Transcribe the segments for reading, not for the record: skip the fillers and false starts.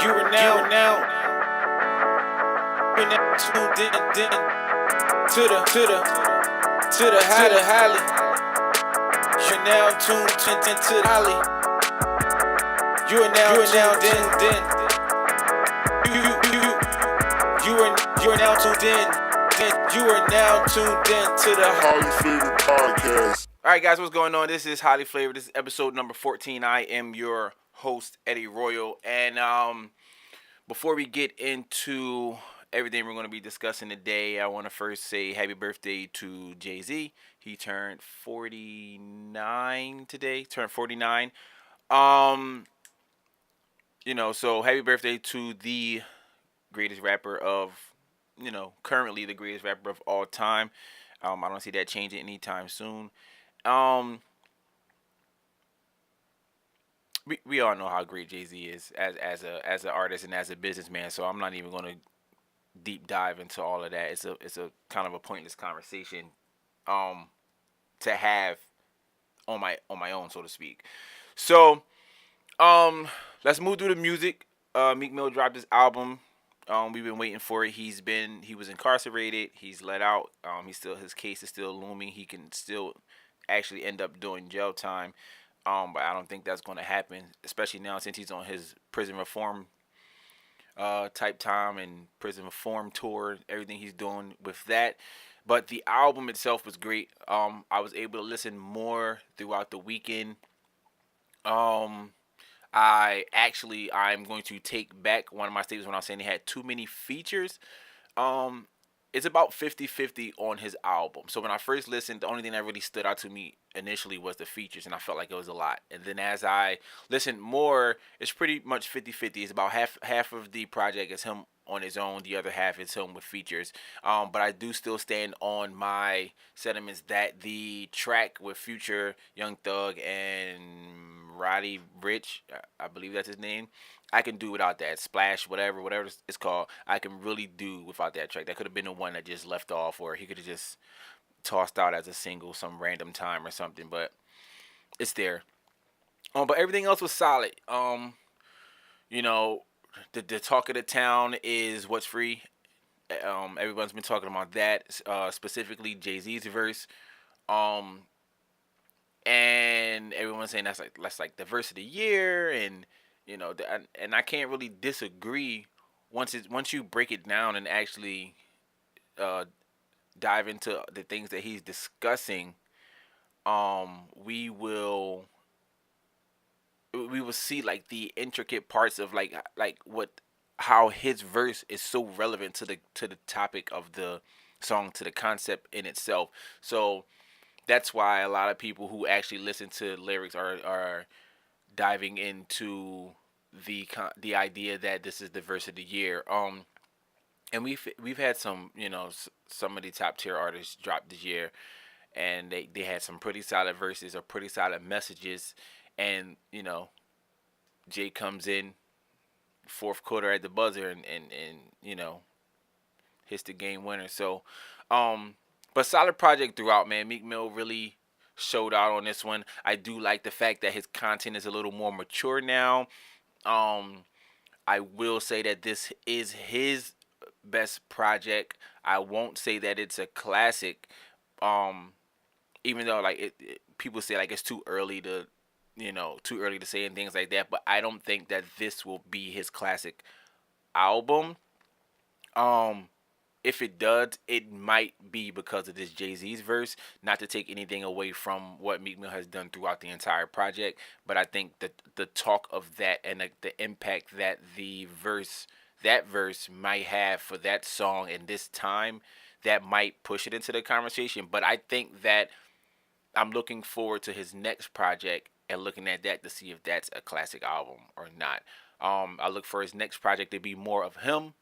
You're now tuned in to the highly. You're now tuned into the highly. You are now tuned in. You are now tuned in. You are now tuned in to the Highly Flavored Podcast. All right, guys, what's going on? This is Highly Flavored. This is episode number 14. I am your host, Eddie Royal. And before we get into everything we're going to be discussing today, I want to first say happy birthday to Jay-Z. He turned 49 today. Turned 49. So happy birthday to the greatest rapper of, currently the greatest rapper of all time. I don't see that changing anytime soon. We all know how great Jay-Z is as an artist and as a businessman. So I'm not even going to deep dive into all of that. It's a kind of a pointless conversation to have on my own, so to speak. So let's move through the music. Meek Mill dropped his album. We've been waiting for it. He was incarcerated. He's let out. His case is still looming. He can still actually end up doing jail time. But I don't think that's going to happen, especially now since he's on his prison reform type time and prison reform tour, everything he's doing with that. But the album itself was great. I was able to listen more throughout the weekend. I'm going to take back one of my statements when I was saying he had too many features. It's about 50-50 on his album. So when I first listened, the only thing that really stood out to me initially was the features, and I felt like it was a lot. And then as I listened more, it's pretty much 50-50. It's about half of the project is him on his own. The other half is him with features. But I do still stand on my sentiments that the track with Future, Young Thug, and Roddy Ricch, I believe that's his name, I can do without that. Splash, whatever it's called, I can really do without that track. That could have been the one that just left off, or he could have just tossed out as a single some random time or something, but it's there. But everything else was solid. The talk of the town is what's free. Everyone's been talking about that, specifically Jay-Z's verse. And everyone's saying that's like the verse of the year, and and I can't really disagree once you break it down and actually dive into the things that he's discussing. We will see like the intricate parts of like how his verse is so relevant to the topic of the song, to the concept in itself. So that's why a lot of people who actually listen to lyrics are diving into the idea that this is the verse of the year. And we've had some some of the top tier artists drop this year, and they had some pretty solid verses or pretty solid messages, and Jay comes in fourth quarter at the buzzer and hits the game winner. So but solid project throughout, man. Meek Mill really showed out on this one. I do like the fact that his content is a little more mature now. I will say that this is his best project. I won't say that it's a classic. Even though people say like it's too early to say and things like that, but I don't think that this will be his classic album. If it does, it might be because of this Jay-Z's verse. Not to take anything away from what Meek Mill has done throughout the entire project, but I think that the talk of that and the impact that that verse might have for that song in this time, that might push it into the conversation. But I think that I'm looking forward to his next project and looking at that to see if that's a classic album or not. I look for his next project to be more of him.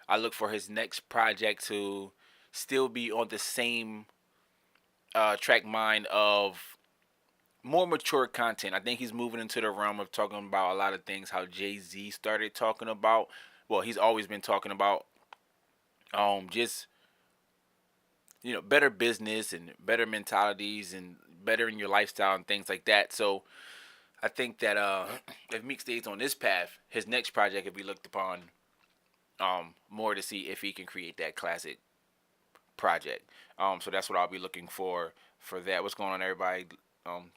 I look for his next project to still be on the same track mind of more mature content. I think he's moving into the realm of talking about a lot of things how Jay-Z started talking about. Well, he's always been talking about just better business and better mentalities and better in your lifestyle and things like that. So I think that if Meek stays on this path, his next project will be looked upon more to see if he can create that classic project. So that's what I'll be looking for that. What's going on, everybody?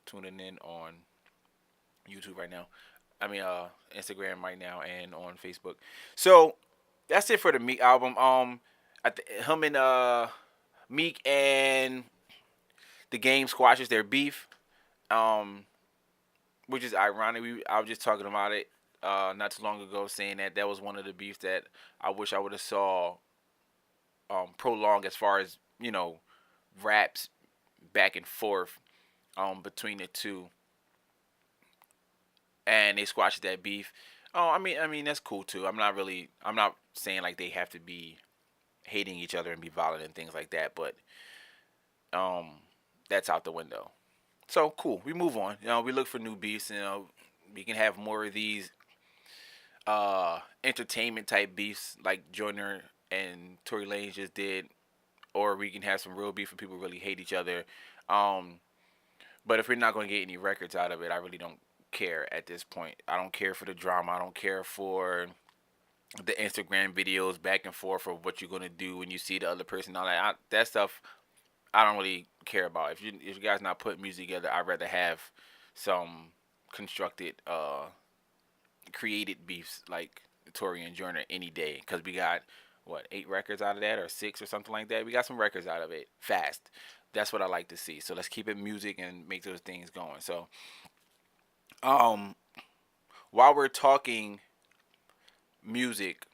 Tuning in on YouTube right now. I mean, Instagram right now and on Facebook. So that's it for the Meek album. Him and Meek and the Game squashes their beef. Um, which is ironic. I was just talking about it not too long ago, saying that that was one of the beefs that I wish I would have saw prolonged as far as raps back and forth between the two, and they squashed that beef. Oh, I mean that's cool too. I'm not saying like they have to be hating each other and be violent and things like that, but um, that's out the window. So cool. We move on. We look for new beefs. We can have more of these entertainment type beefs like Joyner and Tory Lanez just did, or we can have some real beef and people really hate each other. Um, but if we're not going to get any records out of it, I really don't care at this point. I don't care for the drama. I don't care for the Instagram videos back and forth of what you're going to do when you see the other person. All that stuff I don't really care about. If you guys not putting music together, I'd rather have some constructed, created beefs like Tory and Joyner any day. Because we got what 8 records out of that, or 6 or something like that. We got some records out of it fast. That's what I like to see. So let's keep it music and make those things going. So um, while we're talking music,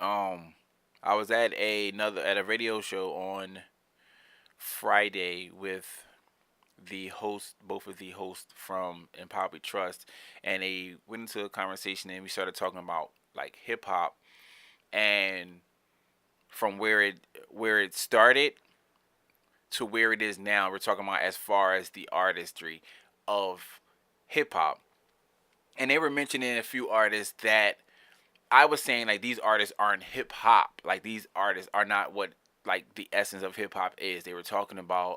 um, I was at a radio show on Friday with the host, both of the hosts from Empowered Trust, and they went into a conversation and we started talking about like hip hop and from where it started to where it is now. We're talking about as far as the artistry of hip hop, and they were mentioning a few artists that I was saying like these artists aren't hip hop. Like these artists are not what like the essence of hip hop is. They were talking about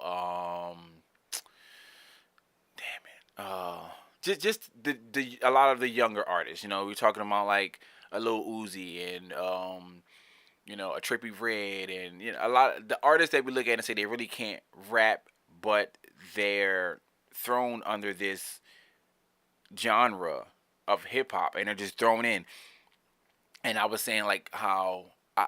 damn it, just the a lot of the younger artists. We're talking about like a Lil Uzi and a Trippy Red, and a lot of the artists that we look at and say they really can't rap, but they're thrown under this genre of hip hop and they're just thrown in. And I was saying like how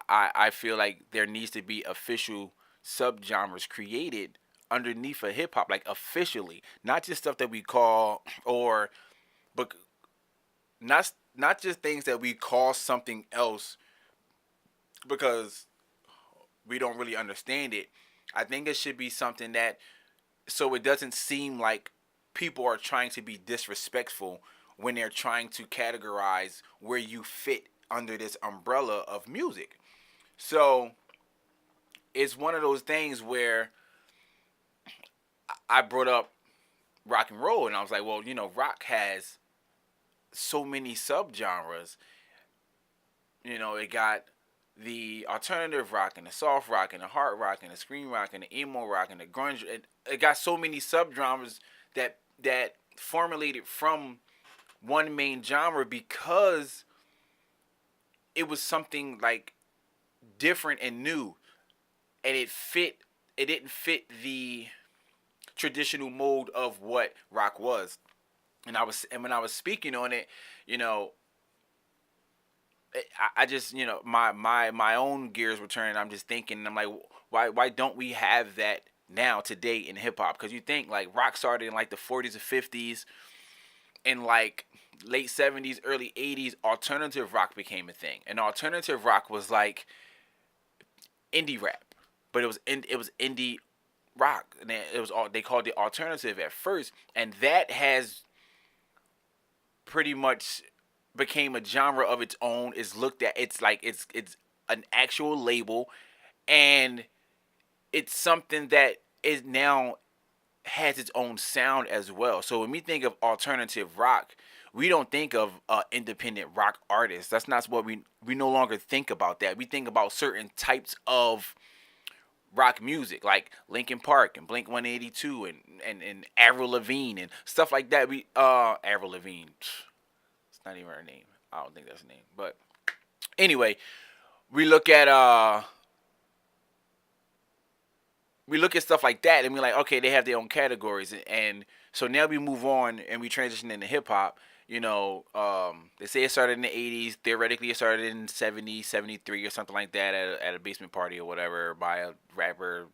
I feel like there needs to be official subgenres created underneath of hip hop, like officially, not just stuff that we call or but not just things that we call something else because we don't really understand it. I think it should be something that so it doesn't seem like people are trying to be disrespectful when they're trying to categorize where you fit under this umbrella of music. So it's one of those things where I brought up rock and roll and I was like, well, rock has so many subgenres. It got the alternative rock and the soft rock and the hard rock and the scream rock and the emo rock and the grunge. It got so many subgenres that formulated from one main genre because it was something like different and new, and it didn't fit the traditional mold of what rock was. And when I was speaking on it, you know I just my own gears were turning. I'm just thinking, I'm like, why don't we have that now today in hip hop? Because you think like rock started in like the 40s or 50s, in like late 70s, early 80s, alternative rock became a thing. And alternative rock was like indie rap, but it was indie rock, and it was all they called it alternative at first, and that has pretty much became a genre of its own. Is looked at, it's like it's an actual label, and it's something that is now has its own sound as well. So when we think of alternative rock, we don't think of independent rock artists. That's not what we no longer think about that. We think about certain types of rock music like Linkin Park and Blink 182 and Avril Lavigne and stuff like that. We Avril Lavigne, it's not even her name. I don't think that's her name. But anyway, we look at stuff like that and we're like, okay, they have their own categories, and so now we move on and we transition into hip hop. They say it started in the 80s. Theoretically, it started in 70, 73 or something like that at a basement party or whatever by a rapper,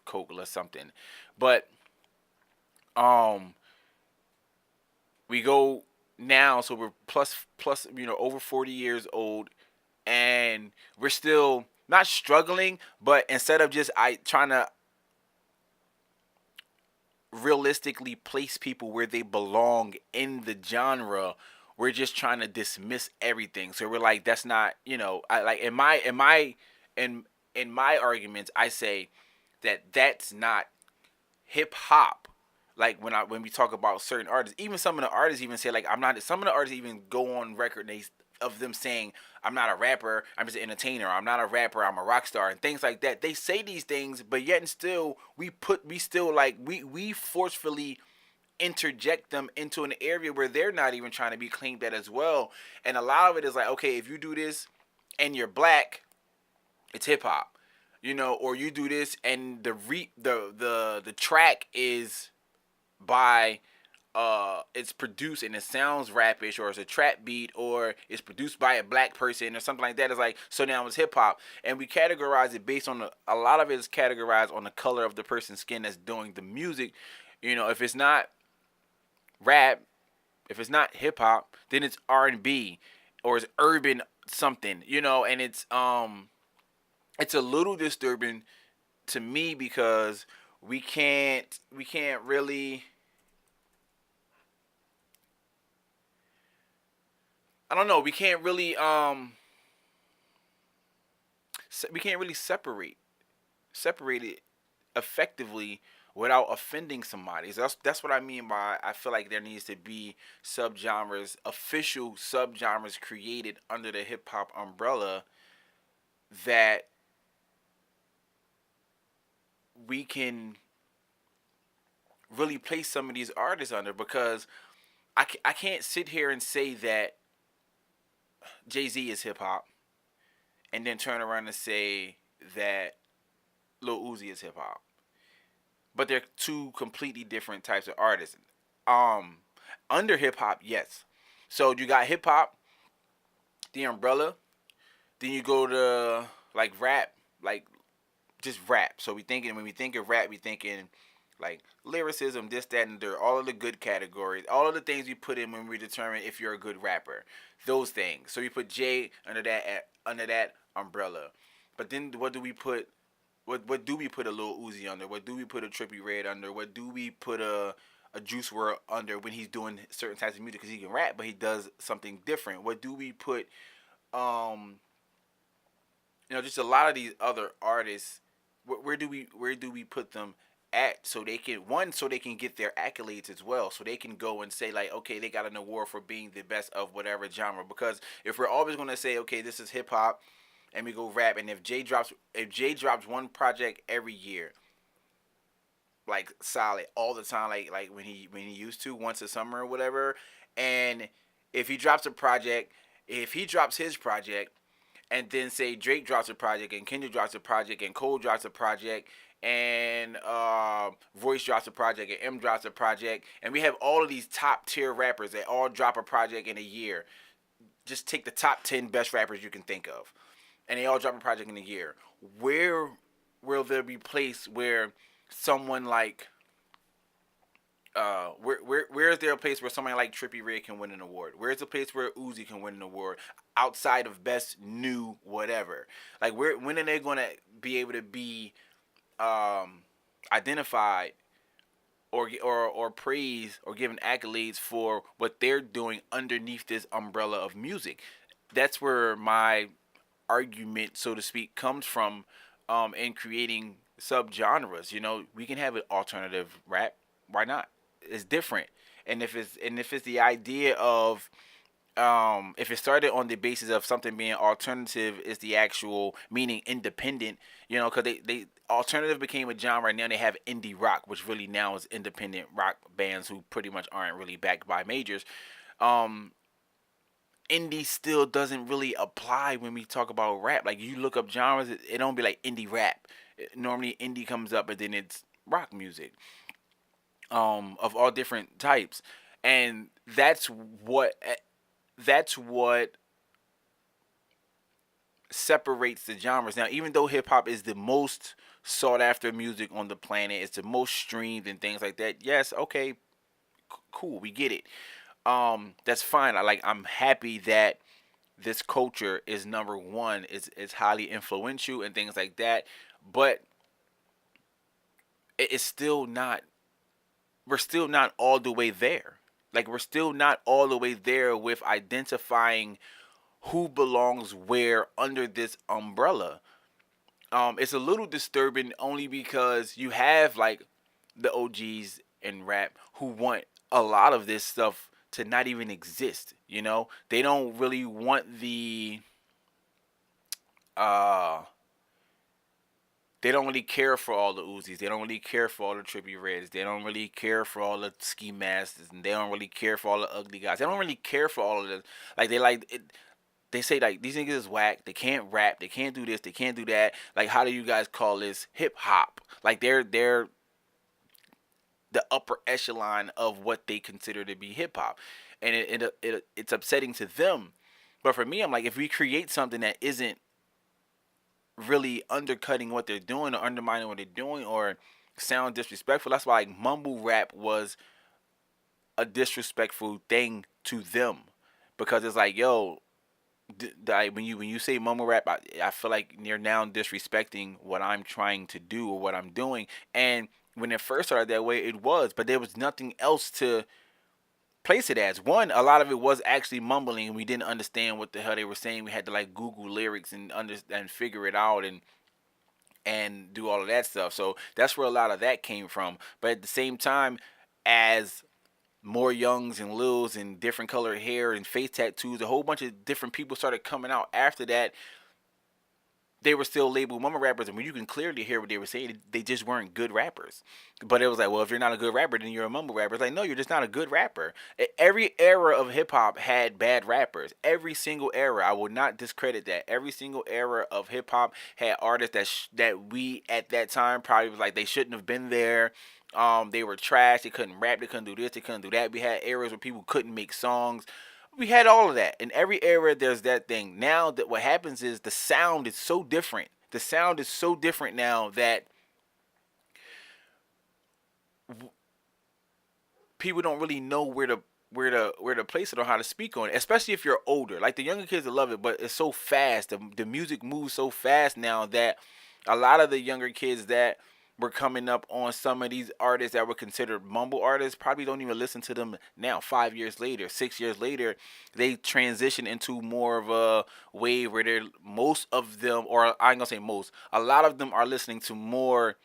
Coke or something. But um, we go now, so we're plus over 40 years old, and we're still not struggling, but instead of just I trying to realistically place people where they belong in the genre, we're just trying to dismiss everything. So we're like, that's not, I like in my arguments, I say that that's not hip hop. Like when we talk about certain artists, even some of the artists even say like I'm not. Some of the artists even go on record and of them saying I'm not a rapper, I'm just an entertainer. I'm not a rapper, I'm a rock star, and things like that. They say these things, but yet and still we still like we forcefully interject them into an area where they're not even trying to be claimed at as well. And a lot of it is like, okay, if you do this and you're black, it's hip hop, or you do this and the track is by it's produced and it sounds rapish, or it's a trap beat, or it's produced by a black person or something like that. It's like, so now it's hip hop, and we categorize it based on a lot of it is categorized on the color of the person's skin that's doing the music. If it's not rap, if it's not hip hop, then it's R&B or it's urban something, and it's a little disturbing to me because we can't really, I don't know, we can't really separate it effectively without offending somebody. So that's what I mean by I feel like there needs to be subgenres, official subgenres created under the hip hop umbrella that we can really place some of these artists under, because I can't sit here and say that Jay-Z is hip hop and then turn around and say that Lil Uzi is hip hop. But they're two completely different types of artists. Um, Under hip hop, yes. So you got hip hop, the umbrella. Then you go to like rap, like just rap. So when we think of rap, we thinking like lyricism, this, that, and there. All of the good categories, all of the things we put in when we determine if you're a good rapper. Those things. So we put Jay under that umbrella. But then what do we put? What do we put a little Uzi under? What do we put a Trippy Red under? What do we put a Juice WRLD under when he's doing certain types of music? Because he can rap, but he does something different. What do we put? Um, just a lot of these other artists. Where do we put them at, so they can, so they can get their accolades as well, so they can go and say like, okay, they got an award for being the best of whatever genre. Because if we're always gonna say, okay, this is hip hop, and we go rap, and if Jay drops one project every year, like solid all the time, like when he used to once a summer or whatever, and if he drops a project, if he drops his project, and then say Drake drops a project, and Kendrick drops a project, and Cole drops a project, and Royce drops a project, and M drops a project, and we have all of these top tier rappers that all drop a project in a year. Just take the top 10 best rappers you can think of, and they all drop a project in a year. Where will there be place where someone like where is there a place where somebody like Trippy Red can win an award? Where's a place where Uzi can win an award outside of best new whatever? Like when are they gonna be able to be um, identified or praised or given accolades for what they're doing underneath this umbrella of music? That's where my argument, so to speak, comes from, in creating subgenres. We can have an alternative rap. Why not? It's different. And if it's the idea of if it started on the basis of something being alternative, is the actual meaning independent, because they alternative became a genre. Now they have indie rock, which really now is independent rock bands who pretty much aren't really backed by majors. um Indie still doesn't really apply when we talk about rap. Like, you look up genres, it don't be like indie rap. Normally indie comes up, and then it's rock music, of all different types. And that's what separates the genres. Now, even though hip hop is the most sought after music on the planet, it's the most streamed and things like that. Yes, okay, cool, we get it. That's fine. I'm happy that this culture is number one. It's highly influential and things like that. But it's still not. We're still not all the way there. Like, we're still not all the way there with identifying who belongs where under this umbrella. It's a little disturbing only because you have like the OGs in rap who want a lot of this stuff to not even exist. They don't really want uh they don't really care for all the Uzis. They don't really care for all the Trippy Reds. They don't really care for all the Ski Masters, and they don't really care for all the ugly guys. They don't really care for all of this. Like, they like it. They say like these niggas is whack. They can't rap. They can't do this. They can't do that. Like, how do you guys call this hip hop? Like, they're the upper echelon of what they consider to be hip hop, and it's upsetting to them. But for me, I'm like, if we create something that isn't really undercutting what they're doing or undermining what they're doing or sound disrespectful, that's why like mumble rap was a disrespectful thing to them, because it's like, yo, when you say mumble rap, I feel like you're now disrespecting what I'm trying to do or what I'm doing. And when it first started that way, it was, but there was nothing else to place it as. One, a lot of it was actually mumbling, and we didn't understand what the hell they were saying. We had to like Google lyrics and figure it out and do all of that stuff. So that's where a lot of that came from. But at the same time, as more youngs and lils and different colored hair and face tattoos, a whole bunch of different people started coming out after that. They were still labeled mumble rappers, and when you can clearly hear what they were saying, they just weren't good rappers. But it was like, well, if you're not a good rapper, then you're a mumble rapper. It's like, no, you're just not a good rapper. Every era of hip hop had bad rappers. Every single era, I will not discredit that. Every single era of hip hop had artists that we at that time probably was like they shouldn't have been there. They were trash. They couldn't rap. They couldn't do this. They couldn't do that. We had eras where people couldn't make songs. We had all of that. In every era, there's that thing. Now that what happens is the sound is so different. The sound is so different now that people don't really know where to place it or how to speak on it, especially if you're older. Like, the younger kids will love it, but it's so fast. The music moves so fast now that a lot of the younger kids that were coming up on some of these artists that were considered mumble artists probably don't even listen to them now. 5 years later, 6 years later, they transition into more of a wave where they're most of them, or I ain't gonna say most, a lot of them are listening to more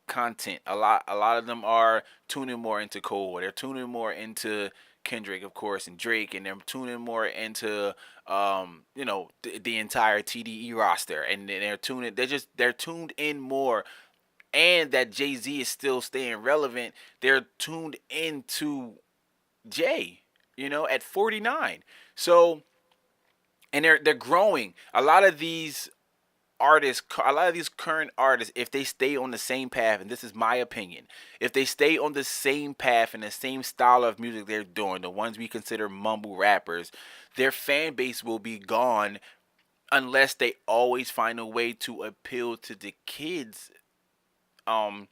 content. A lot of them are tuning more into Cole. They're tuning more into Kendrick, of course, and Drake, and they're tuning more into the entire TDE roster, and they're tuned in more. And that Jay-Z is still staying relevant. They're tuned into Jay, at 49. So, and they're growing. A lot of these current artists, if they stay on the same path, and this is my opinion, if they stay on the same path and the same style of music they're doing, the ones we consider mumble rappers, their fan base will be gone unless they always find a way to appeal to the kids um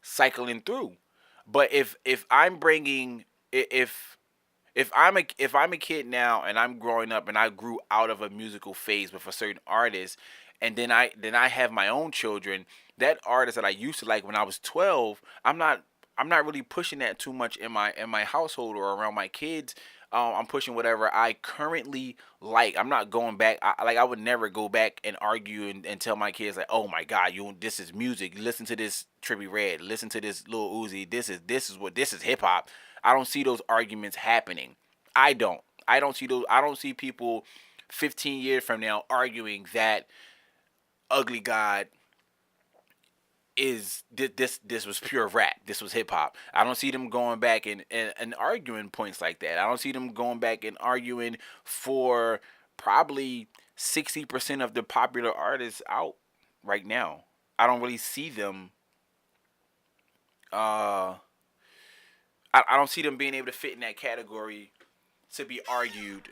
cycling through. But if I'm bringing if I'm a kid now and I'm growing up and I grew out of a musical phase with a certain artist, and then I have my own children, that artist that I used to like when I was 12, I'm not really pushing that too much in my household or around my kids. I'm pushing whatever I currently like. I'm not going back. I would never go back and argue and tell my kids like, oh my God, this is music. Listen to this Trippy Red. Listen to this Lil Uzi. This is hip hop. I don't see those arguments happening. I don't. I don't see those. I don't see people 15 years from now arguing that Ugly God is this was pure rap. This was hip hop. I don't see them going back and arguing points like that. I don't see them going back and arguing for probably 60% of the popular artists out right now. I don't really see them. Uh, I don't see them being able to fit in that category to be argued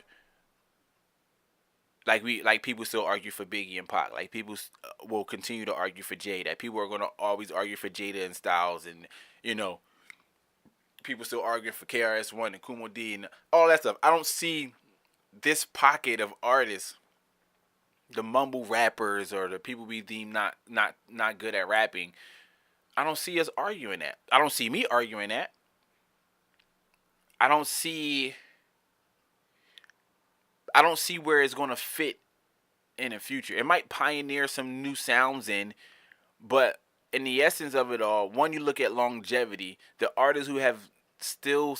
like people still argue for Biggie and Pac. Like people will continue to argue for Jada. People are gonna always argue for Jada and Styles, and you know people still arguing for KRS-One and Kumo D and all that stuff. I don't see this pocket of artists, the mumble rappers or the people we deem not good at rapping. I don't see us arguing that. I don't see me arguing that. I don't see. I don't see where it's gonna fit in the future. It might pioneer some new sounds in, but in the essence of it all, when you look at longevity, the artists still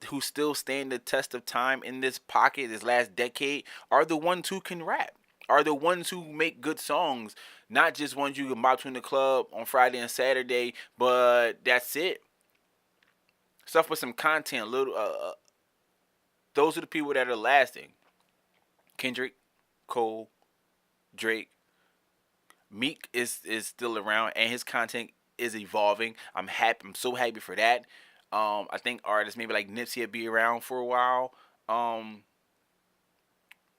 who still stand the test of time in this pocket, this last decade, are the ones who can rap. Are the ones who make good songs, not just ones you can bop to in the club on Friday and Saturday, but that's it. Stuff with some content, little. Those are the people that are lasting. Kendrick, Cole, Drake, Meek is still around and his content is evolving. I'm happy. I'm so happy for that. I think artists maybe like Nipsey will be around for a while.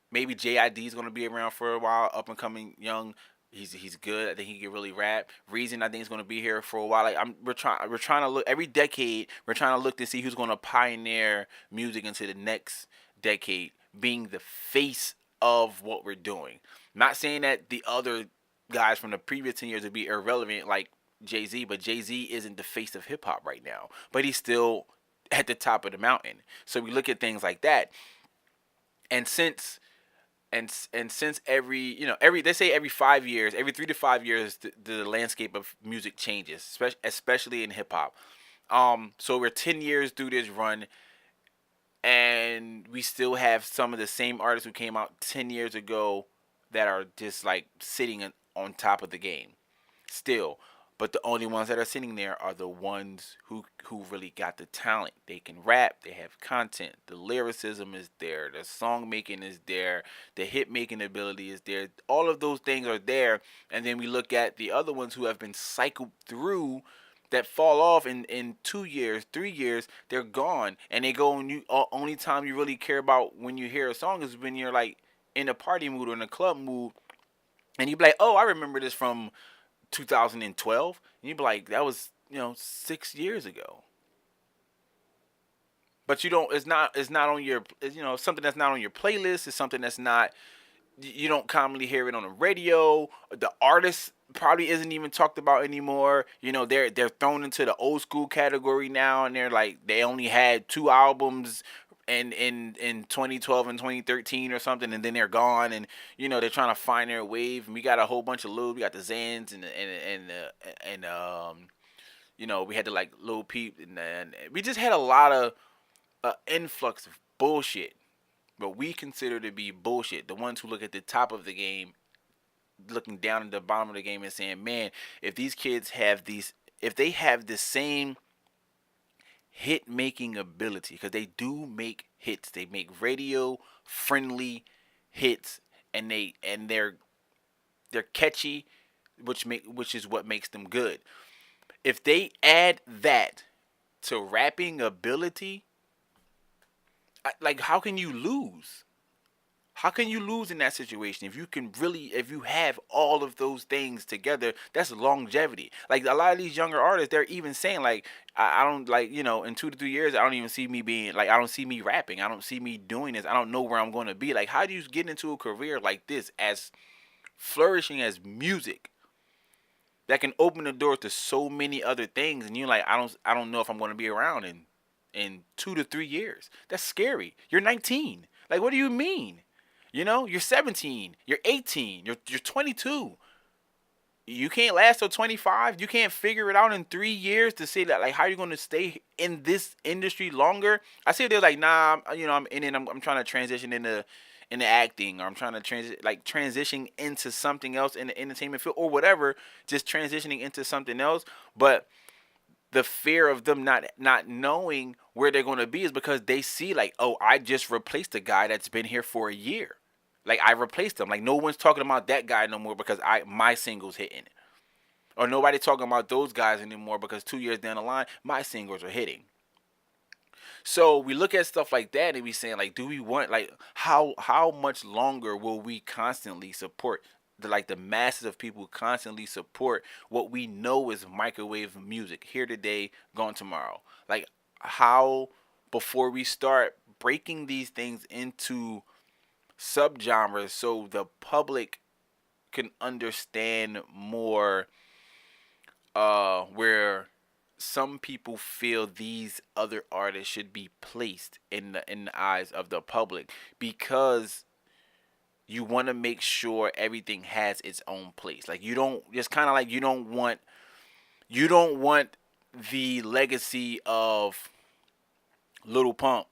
Maybe JID is gonna be around for a while. Up and coming young. He's good. I think he can really rap. Reason I think is gonna be here for a while. Like we're trying to look every decade. We're trying to look to see who's gonna pioneer music into the next decade, being the face of what we're doing. Not saying that the other guys from the previous 10 years would be irrelevant like Jay-Z, but Jay-Z isn't the face of hip hop right now. But he's still at the top of the mountain. So we look at things like that. And since every every they say every 5 years, every 3 to 5 years, the landscape of music changes, especially in hip hop. So we're 10 years through this run, and we still have some of the same artists who came out 10 years ago that are just like sitting on top of the game still. But the only ones that are sitting there are the ones who really got the talent. They can rap, they have content, the lyricism is there, the song making is there, the hit making ability is there. All of those things are there. And then we look at the other ones who have been cycled through that fall off in 2 years, 3 years, they're gone. And they go and you only time you really care about when you hear a song is when you're like in a party mood or in a club mood, and you be like, oh, I remember this from 2012, and you'd be like, that was 6 years ago. But you don't. It's not on your. Something that's not on your playlist. It's something that's not. You don't commonly hear it on the radio. The artist probably isn't even talked about anymore. They're thrown into the old school category now, and they're like they only had 2 albums in 2012 and 2013 or something, and then they're gone, and they're trying to find their wave. And we got a whole bunch of Lil, we got the Zans and we had the like Lil Peep, and we just had a lot of influx of bullshit. But we consider to be bullshit. The ones who look at the top of the game, looking down at the bottom of the game and saying, man, if these kids have if they have the same hit making ability, because they do make hits, they make radio friendly hits, and they're catchy, which is what makes them good. If they add that to rapping ability, like how can you lose? How can you lose in that situation if you have all of those things together? That's longevity. Like a lot of these younger artists, they're even saying like, I don't like in 2 to 3 years, I don't even see me being like, I don't see me rapping, I don't see me doing this, I don't know where I'm going to be. Like, how do you get into a career like this, as flourishing as music, that can open the door to so many other things, and you're like, I don't know if I'm going to be around in 2 to 3 years. That's scary. You're 19. Like, what do you mean? You're 17, you're 18, you're 22. you can't last till 25. You can't figure it out in 3 years to say that, like, how you going to stay in this industry longer. I see they're like, nah, I'm in it. I'm trying to transition into acting, or I'm trying to transition into something else in the entertainment field or whatever, just transitioning into something else. But the fear of them not knowing where they're going to be is because they see, like, oh, I just replaced a guy that's been here for a year. Like, I replaced him. Like, no one's talking about that guy no more because my singles hitting, or nobody talking about those guys anymore because 2 years down the line my singles are hitting. So we look at stuff like that and we saying, like, do we want, like, how much longer will we constantly support the masses of people constantly support what we know is microwave music, here today, gone tomorrow? Like, how, before we start breaking these things into subgenres so the public can understand more, where some people feel these other artists should be placed in the eyes of the public, because you want to make sure everything has its own place. Like, you don't just kind of like, you don't want the legacy of Little Pump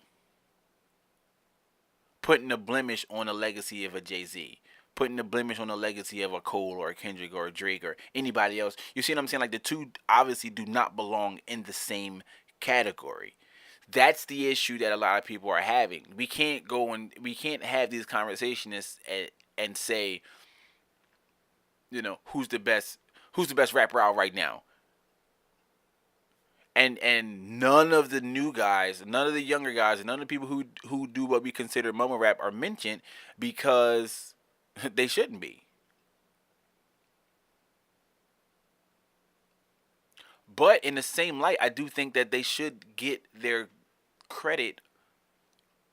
putting a blemish on the legacy of a Jay-Z, putting a blemish on the legacy of a Cole or a Kendrick or a Drake or anybody else. You see what I'm saying? Like, the two obviously do not belong in the same category. That's the issue that a lot of people are having. We can't have these conversations and say, who's the best rapper out right now. And none of the new guys, none of the younger guys, and none of the people who do what we consider mumble rap are mentioned, because they shouldn't be. But in the same light, I do think that they should get their credit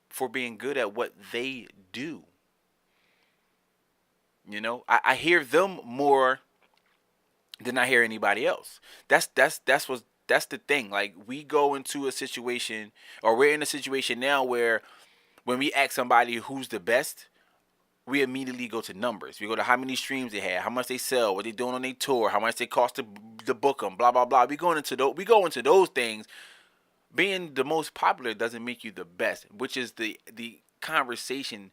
for being good at what they do. I hear them more than I hear anybody else. That's the thing. Like, we go into a situation, or we're in a situation now where when we ask somebody who's the best, we immediately go to numbers. We go to how many streams they had, how much they sell, what they doing on their tour, how much they cost to book them, blah blah blah. We go into those things. Being the most popular doesn't make you the best, which is the conversation,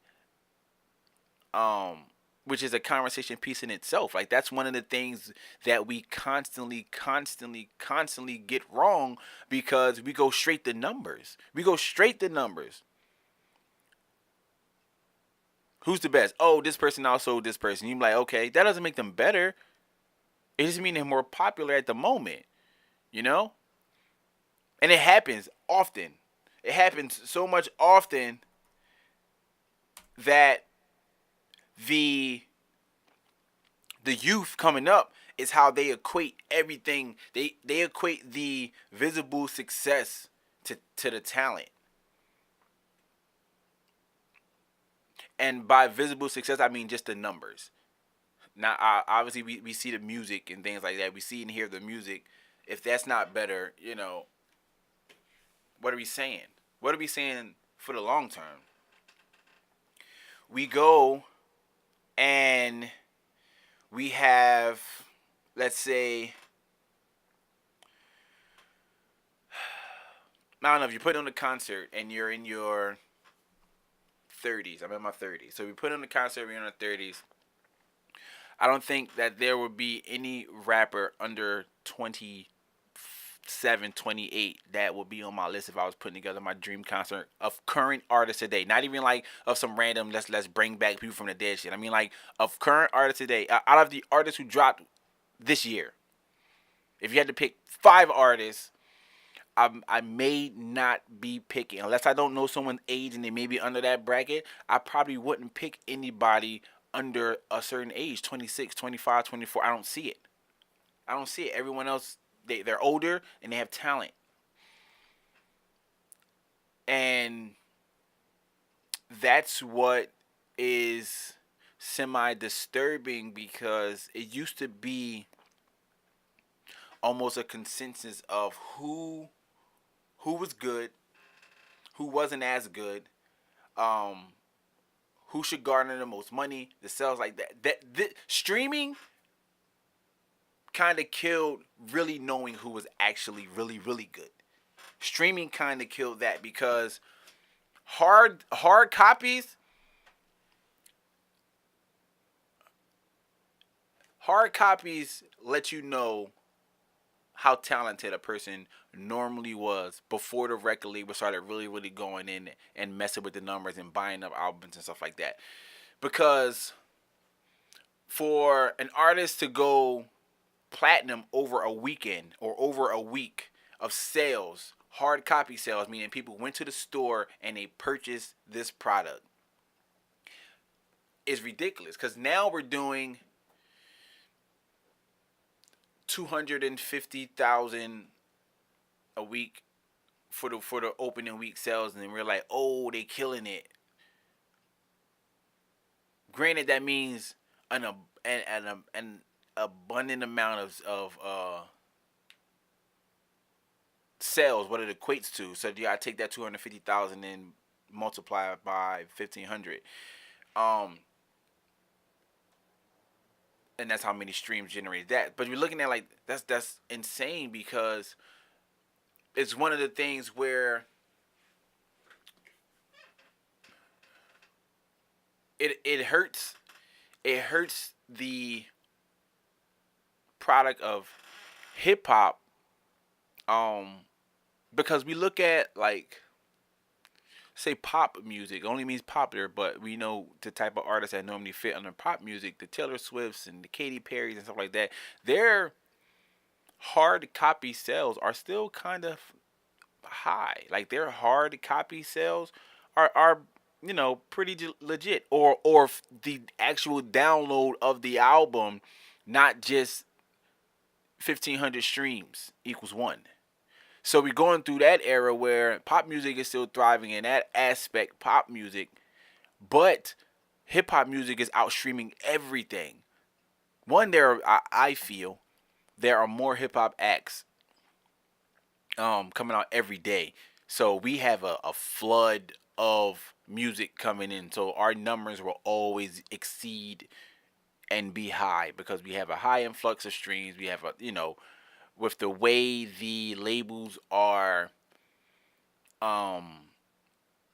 um which is a conversation piece in itself. Like, that's one of the things that we constantly get wrong, because we go straight to numbers. We go straight to numbers. Who's the best? Oh, this person also this person. You're like, okay, that doesn't make them better. It just means they're more popular at the moment, you know? And it happens often. It happens so much often that the the youth coming up is how they equate everything. They equate the visible success to the talent. And by visible success, I mean just the numbers. Now, obviously, we see the music and things like that. We see and hear the music. If that's not better, what are we saying? What are we saying for the long term? We go and we have, let's say, I don't know, if you put on a concert and you're in your 30s. I'm in my 30s. So we put on a concert, we're in our 30s. I don't think that there would be any rapper under 27, 28 that would be on my list if I was putting together my dream concert of current artists today. Not even like of some random let's bring back people from the dead shit. I mean, like, of current artists today. Out of the artists who dropped this year, if you had to pick 5 artists, I may not be picking, unless I don't know someone's age and they may be under that bracket. I probably wouldn't pick anybody under a certain age, 26, 25, 24. I don't see it. I don't see it. Everyone else, they're older and they have talent. And that's what is semi disturbing, because it used to be almost a consensus of who was good, who wasn't as good, um, who should garner the most money, the sales, like that. Streaming kind of killed really knowing who was actually really really good. Streaming kind of killed that because hard copies hard copies let you know how talented a person normally was before the record label started really really going in and messing with the numbers and buying up albums and stuff like that. Because for an artist to go platinum over a weekend or over a week of sales, hard copy sales, meaning people went to the store and they purchased this product, is ridiculous. Because now we're doing 250,000 a week for the opening week sales, and then we're like, oh, they killing it. Granted, that means an abundant amount of sales, what it equates to. So you gotta take that 250,000 and multiply it by 1,500, um, and that's how many streams generated that. But you're looking at like that's insane because it's one of the things where it hurts. It hurts the product of hip hop, um, because we look at like say pop music only means popular, but we know the type of artists that normally fit under pop music, the Taylor Swifts and the Katy Perrys and stuff like that. Their hard copy sales are still kind of high. Like their hard copy sales are pretty legit, or the actual download of the album, not just 1,500 streams equals one. So we're going through that era where pop music is still thriving in that aspect, pop music, but hip hop music is outstreaming everything. One, I feel there are more hip hop acts coming out every day. So we have a flood of music coming in. So our numbers will always exceed and be high because we have a high influx of streams. We have with the way the labels are um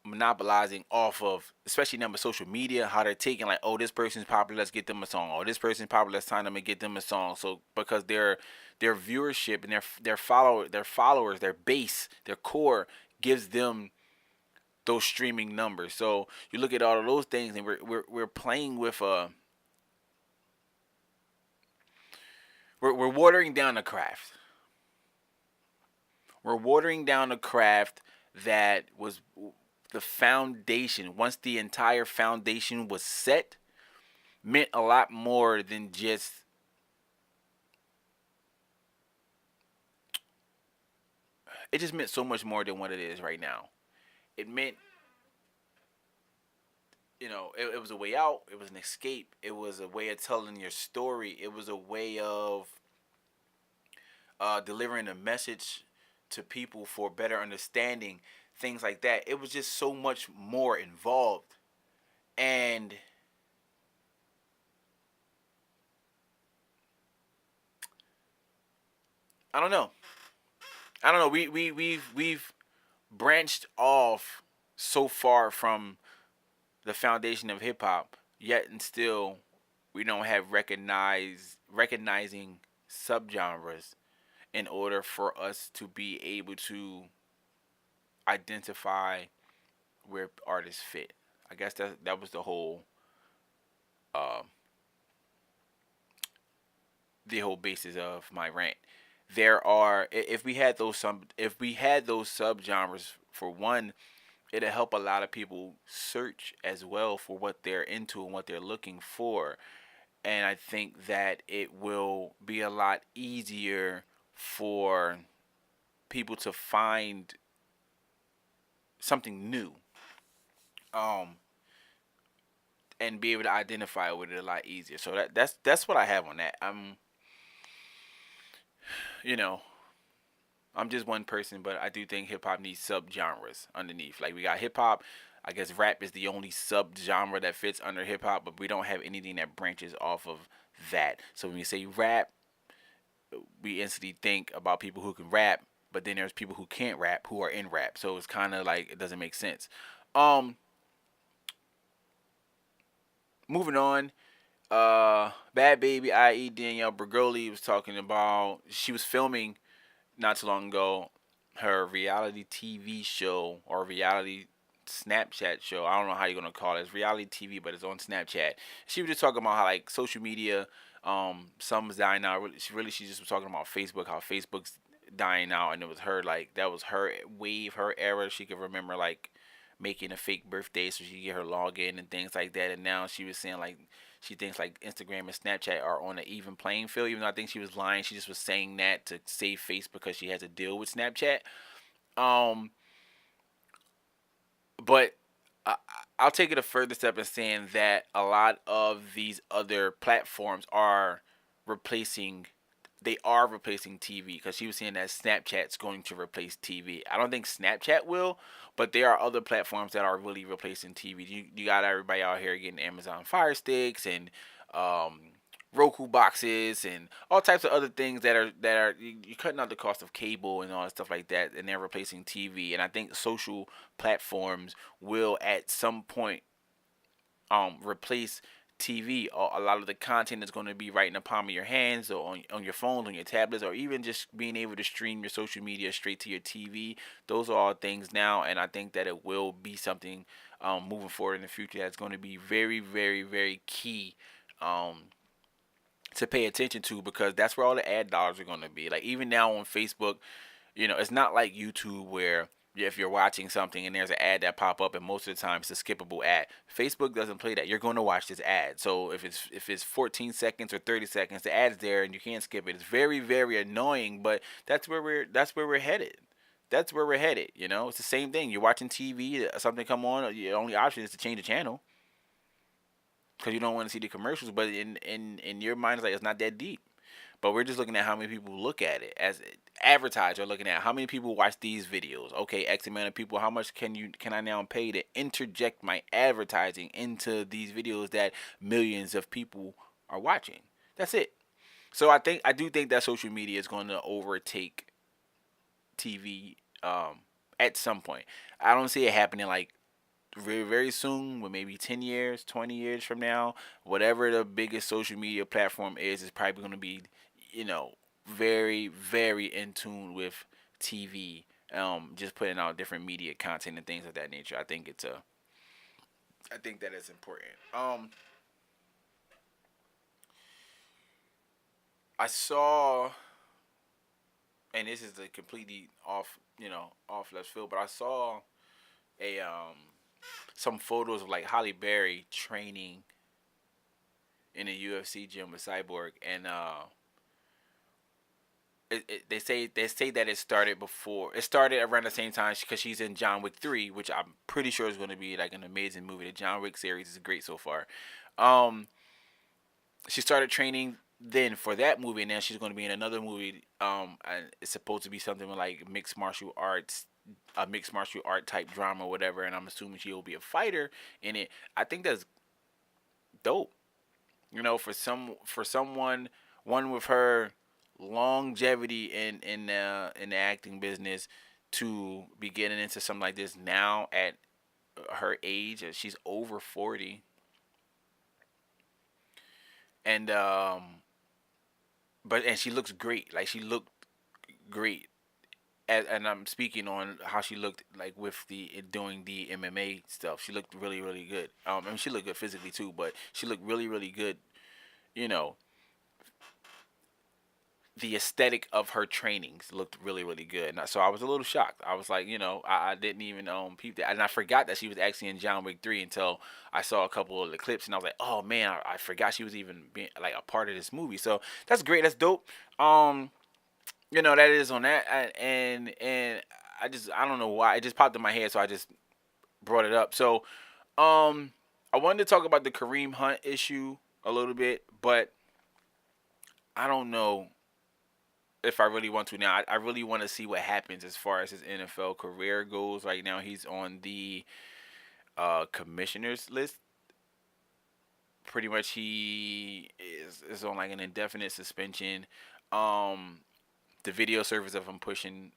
monopolizing off of, especially now with social media, how they're taking like, oh, this person's popular, let's get them a song. Oh, this person's popular, let's sign them and get them a song. So because their viewership and their followers, their base, their core gives them those streaming numbers. So you look at all of those things, and we're playing with we're watering down the craft. We're watering down a craft that was the foundation. Once the entire foundation was set, meant a lot more than just it just meant so much more than what it is right now. It meant, it was a way out, it was an escape, it was a way of telling your story, it was a way of delivering a message to people for better understanding, things like that. It was just so much more involved. And I don't know. I don't know. We've branched off so far from the foundation of hip hop, yet and still we don't have recognizing subgenres in order for us to be able to identify where artists fit. I guess that was uh, the whole basis of my rant. There are if we had those subgenres, for one, it'll help a lot of people search as well for what they're into and what they're looking for. And I think that it will be a lot easier for people to find something new, um, and be able to identify with it a lot easier. So that's what I have on that. You know, I'm just one person, but I do think hip hop needs subgenres underneath. Like we got hip hop. I guess rap is the only subgenre that fits under hip hop, but we don't have anything that branches off of that. So when you say rap, we instantly think about people who can rap, but then there's people who can't rap who are in rap. So it's kind of like it doesn't make sense. Um, moving on. Bad Baby, i.e. Danielle Bergoli, was talking about she was filming not too long ago her reality TV show or reality Snapchat show. I don't know how you're gonna call it. It's reality TV, but it's on Snapchat. She was just talking about how like social media, some is dying out. She just was talking about Facebook, how Facebook's dying out, and it was her like that was her wave, her era. She could remember like making a fake birthday so she could get her login and things like that. And now she was saying like she thinks like Instagram and Snapchat are on an even playing field. Even though I think she was lying, she just was saying that to save face because she has to deal with Snapchat. Um, but I, I'll take it a further step in saying that a lot of these other platforms are replacing. They are replacing TV because she was saying that Snapchat's going to replace TV. I don't think Snapchat will, but there are other platforms that are really replacing TV. You got everybody out here getting Amazon Fire Sticks and um, Roku boxes and all types of other things that are you're cutting out the cost of cable and all that stuff like that, and they're replacing TV. And I think social platforms will at some point replace TV. A lot of the content is going to be right in the palm of your hands or on your phones, on your tablets, or even just being able to stream your social media straight to your TV. Those are all things now, and I think that it will be something moving forward in the future that's going to be very, very, very key to pay attention to because that's where all the ad dollars are going to be. Like even now on Facebook, it's not like YouTube where if you're watching something and there's an ad that pop up and most of the time it's a skippable ad. Facebook doesn't play that. You're going to watch this ad. So if it's 14 seconds or 30 seconds, the ad's there and you can't skip it. It's very very annoying, but that's where we're headed. That's where we're headed. It's the same thing. You're watching TV, something come on, your only option is to change the channel because you don't want to see the commercials. But in your mind, it's like it's not that deep. But we're just looking at how many people look at it as advertisers are looking at how many people watch these videos. Okay, X amount of people. How much can I now pay to interject my advertising into these videos that millions of people are watching? That's it. So I do think that social media is going to overtake TV at some point. I don't see it happening like very very soon, with maybe 10 years, 20 years from now. Whatever the biggest social media platform is probably going to be, you know very very in tune with TV, just putting out different media content and things of that nature. I think that is important. I saw, and this is a completely off left field, but I saw a some photos of like Holly Berry training in a UFC gym with Cyborg, and they say that it started around the same time because she's in John Wick 3, which I'm pretty sure is going to be like an amazing movie. The John Wick series is great so far. Um, she started training then for that movie, and now she's going to be in another movie. And it's supposed to be something with like mixed martial arts, a mixed martial art type drama, or whatever. And I'm assuming she will be a fighter in it. I think that's dope. For someone one with her longevity in the acting business to be getting into something like this now at her age. She's over 40, and and she looks great. Like she looked great. And I'm speaking on how she looked like with the doing the MMA stuff. She looked really really good. I mean she looked good physically too, but she looked really really good. You know, the aesthetic of her trainings looked really really good. So I was a little shocked. I was like, I didn't even peep that, and I forgot that she was actually in John Wick 3 until I saw a couple of the clips, and I was like, oh man, I forgot she was even being like a part of this movie. So that's great. That's dope. That is on that, and I don't know why it just popped in my head, so I just brought it up. So I wanted to talk about the Kareem Hunt issue a little bit, but I don't know if I really want to now. I really want to see what happens as far as his NFL career goes. Right now, he's on the commissioner's list. Pretty much, he is on like an indefinite suspension. Um, the video surface of him pushing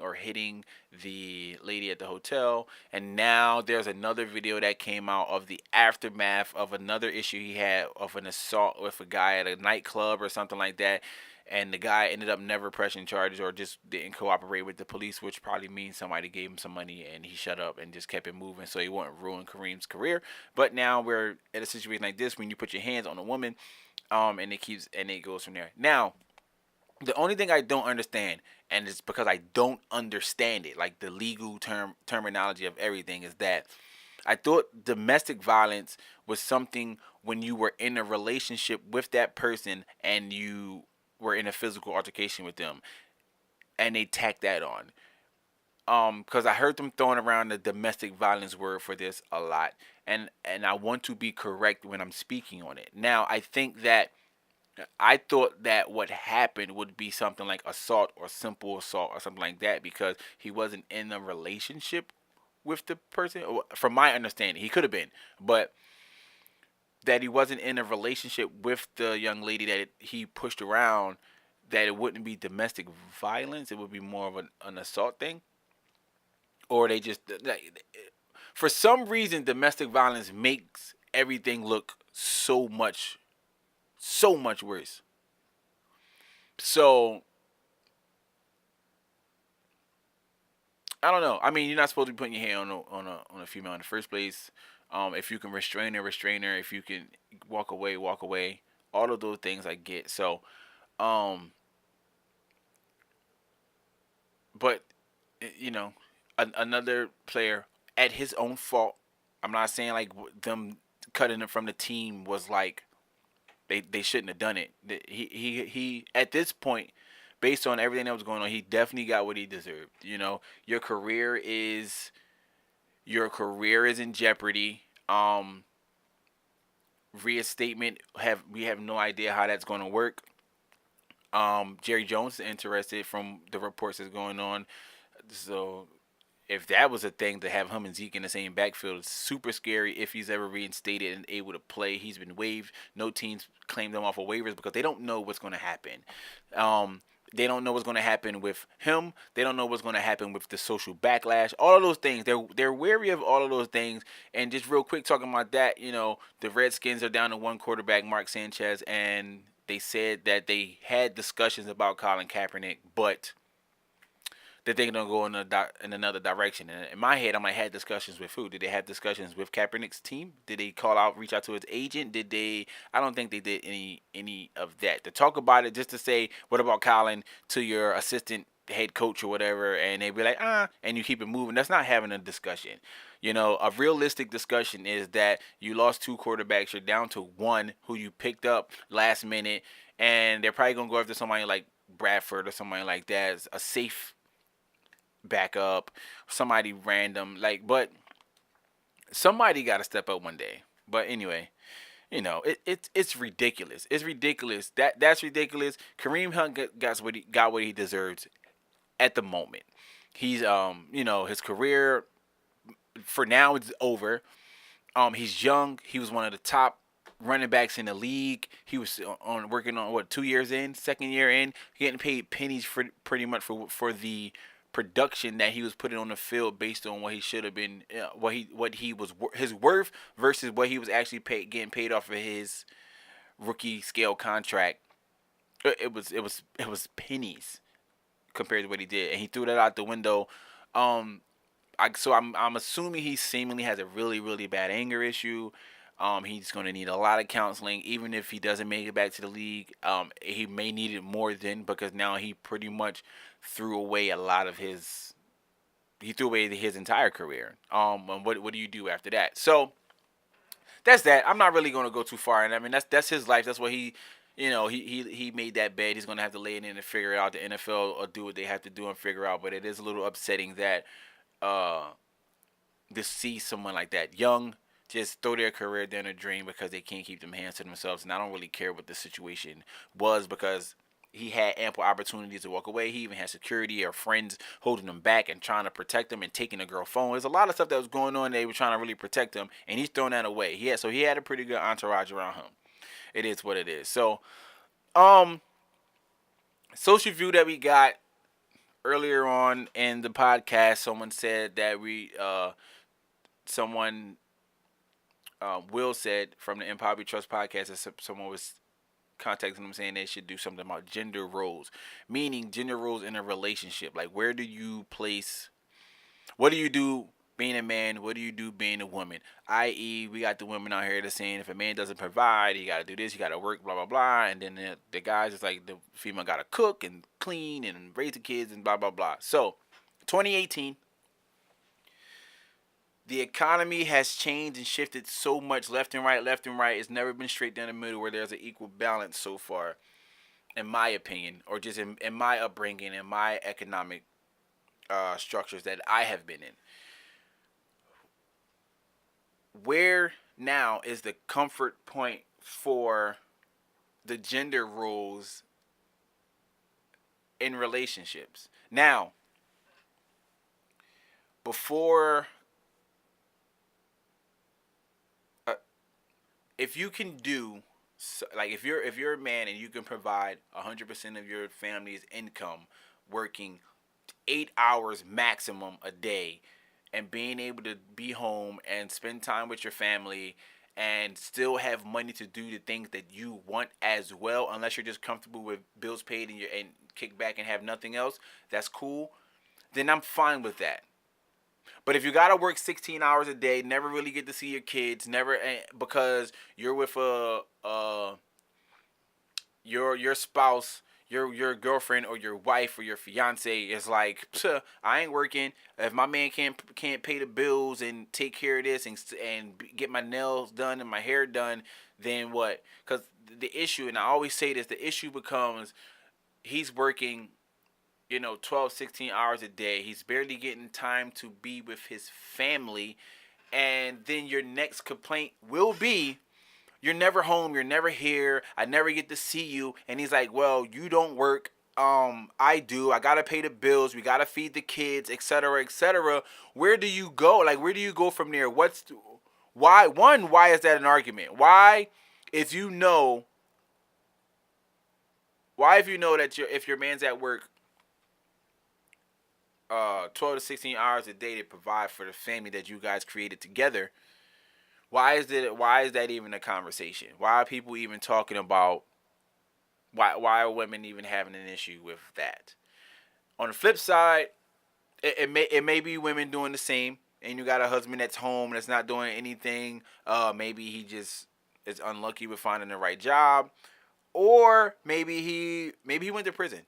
or hitting the lady at the hotel, and now there's another video that came out of the aftermath of another issue he had of an assault with a guy at a nightclub or something like that, and the guy ended up never pressing charges or just didn't cooperate with the police, which probably means somebody gave him some money and he shut up and just kept it moving so he wouldn't ruin Kareem's career. But now we're at a situation like this when you put your hands on a woman, and it goes from there. Now, the only thing I don't understand, and it's because I don't understand it, like the legal terminology of everything, is that I thought domestic violence was something when you were in a relationship with that person and you were in a physical altercation with them, and they tack that on. Because I heard them throwing around the domestic violence word for this a lot, and I want to be correct when I'm speaking on it. Now, I thought that what happened would be something like assault or simple assault or something like that because he wasn't in a relationship with the person. From my understanding, he could have been, but that he wasn't in a relationship with the young lady that he pushed around, that it wouldn't be domestic violence. It would be more of an assault thing. Or they just, like, for some reason, domestic violence makes everything look so much worse. So I don't know. I mean, you're not supposed to be putting your hand on a female in the first place. If you can restrain her. If you can walk away, walk away. All of those things I get. So, um, but you know, another player at his own fault. I'm not saying like them cutting him from the team was like they shouldn't have done it. He at this point, based on everything that was going on, he definitely got what he deserved. You know, your career is in jeopardy. Reinstatement, have we have no idea how that's going to work. Jerry Jones is interested from the reports that's going on. So if that was a thing, to have him and Zeke in the same backfield, it's super scary. If he's ever reinstated and able to play, he's been waived. No teams claim them off of waivers because they don't know what's going to happen. Um, they don't know what's going to happen with him. They don't know what's going to happen with the social backlash. All of those things. They're wary of all of those things. And just real quick talking about that, the Redskins are down to one quarterback, Mark Sanchez, and they said that they had discussions about Colin Kaepernick, but that they're gonna go in another direction. And in my head, I'm like, had discussions with who? Did they have discussions with Kaepernick's team? Did they reach out to his agent? Did they? I don't think they did any of that. To talk about it, just to say, what about Colin to your assistant head coach or whatever, and they be like, and you keep it moving. That's not having a discussion. A realistic discussion is that you lost two quarterbacks. You're down to one who you picked up last minute, and they're probably gonna go after somebody like Bradford or somebody like that, a safe backup, somebody random. But somebody got to step up one day. But anyway, it's ridiculous. It's ridiculous. That's ridiculous. Kareem Hunt got what he deserves at the moment. He's his career for now is over. He's young. He was one of the top running backs in the league. He was working on what, 2 years in, second year in, getting paid pennies for pretty much for the production that he was putting on the field based on what he should have been, what he was his worth versus what he was actually getting paid off of his rookie scale contract. It was pennies compared to what he did, and he threw that out the window. I'm assuming he seemingly has a really really bad anger issue. He's going to need a lot of counseling, even if he doesn't make it back to the league. He may need it more then because now he pretty much threw away a lot of his. He threw away his entire career. And what do you do after that? So that's that. I'm not really going to go too far, and I mean that's his life. That's what he made that bed. He's going to have to lay it in and figure it out. The NFL will do what they have to do and figure out. But it is a little upsetting that uh, to see someone like that young just throw their career down a drain because they can't keep them hands to themselves. And I don't really care what the situation was because he had ample opportunities to walk away. He even had security or friends holding him back and trying to protect him and taking a girl phone. There's a lot of stuff that was going on. They were trying to really protect him, and he's throwing that away. He had a pretty good entourage around him. It is what it is. So, um, social view that we got earlier on in the podcast, someone said that someone, Will said from the Empower We Trust podcast that someone was contacting them saying they should do something about gender roles, meaning gender roles in a relationship. Like, where do you place, what do you do being a man? What do you do being a woman? I.e., we got the women out here that's saying if a man doesn't provide, he got to do this, he got to work, blah, blah, blah. And then the guys is like the female got to cook and clean and raise the kids and blah, blah, blah. So, 2018, the economy has changed and shifted so much left and right, left and right. It's never been straight down the middle where there's an equal balance so far, in my opinion, or just in my upbringing and my economic structures that I have been in. Where now is the comfort point for the gender roles in relationships? Now, before, uh, if you can do, like, if you're a man and you can provide 100% of your family's income working 8 hours maximum a day and being able to be home and spend time with your family and still have money to do the things that you want as well, unless you're just comfortable with bills paid and kick back and have nothing else, that's cool. Then I'm fine with that. But if you gotta work 16 hours a day, never really get to see your kids, never, because you're with your spouse, your girlfriend or your wife or your fiance is like, I ain't working. If my man can't pay the bills and take care of this and get my nails done and my hair done, then what? Because the issue, and I always say this, the issue becomes he's working, 12, 16 hours a day. He's barely getting time to be with his family. And then your next complaint will be, you're never home, you're never here, I never get to see you. And he's like, well, you don't work, I do, I gotta pay the bills, we gotta feed the kids, etc., etc. Where do you go? Like, where do you go from there? Why is that an argument? If you know if you know that if your man's at work 12 to 16 hours a day to provide for the family that you guys created together, why is that even a conversation? Why are people even talking about, why are women even having an issue with that? On the flip side, it may be women doing the same, and you got a husband that's home that's not doing anything. Maybe he just is unlucky with finding the right job, or maybe he went to prison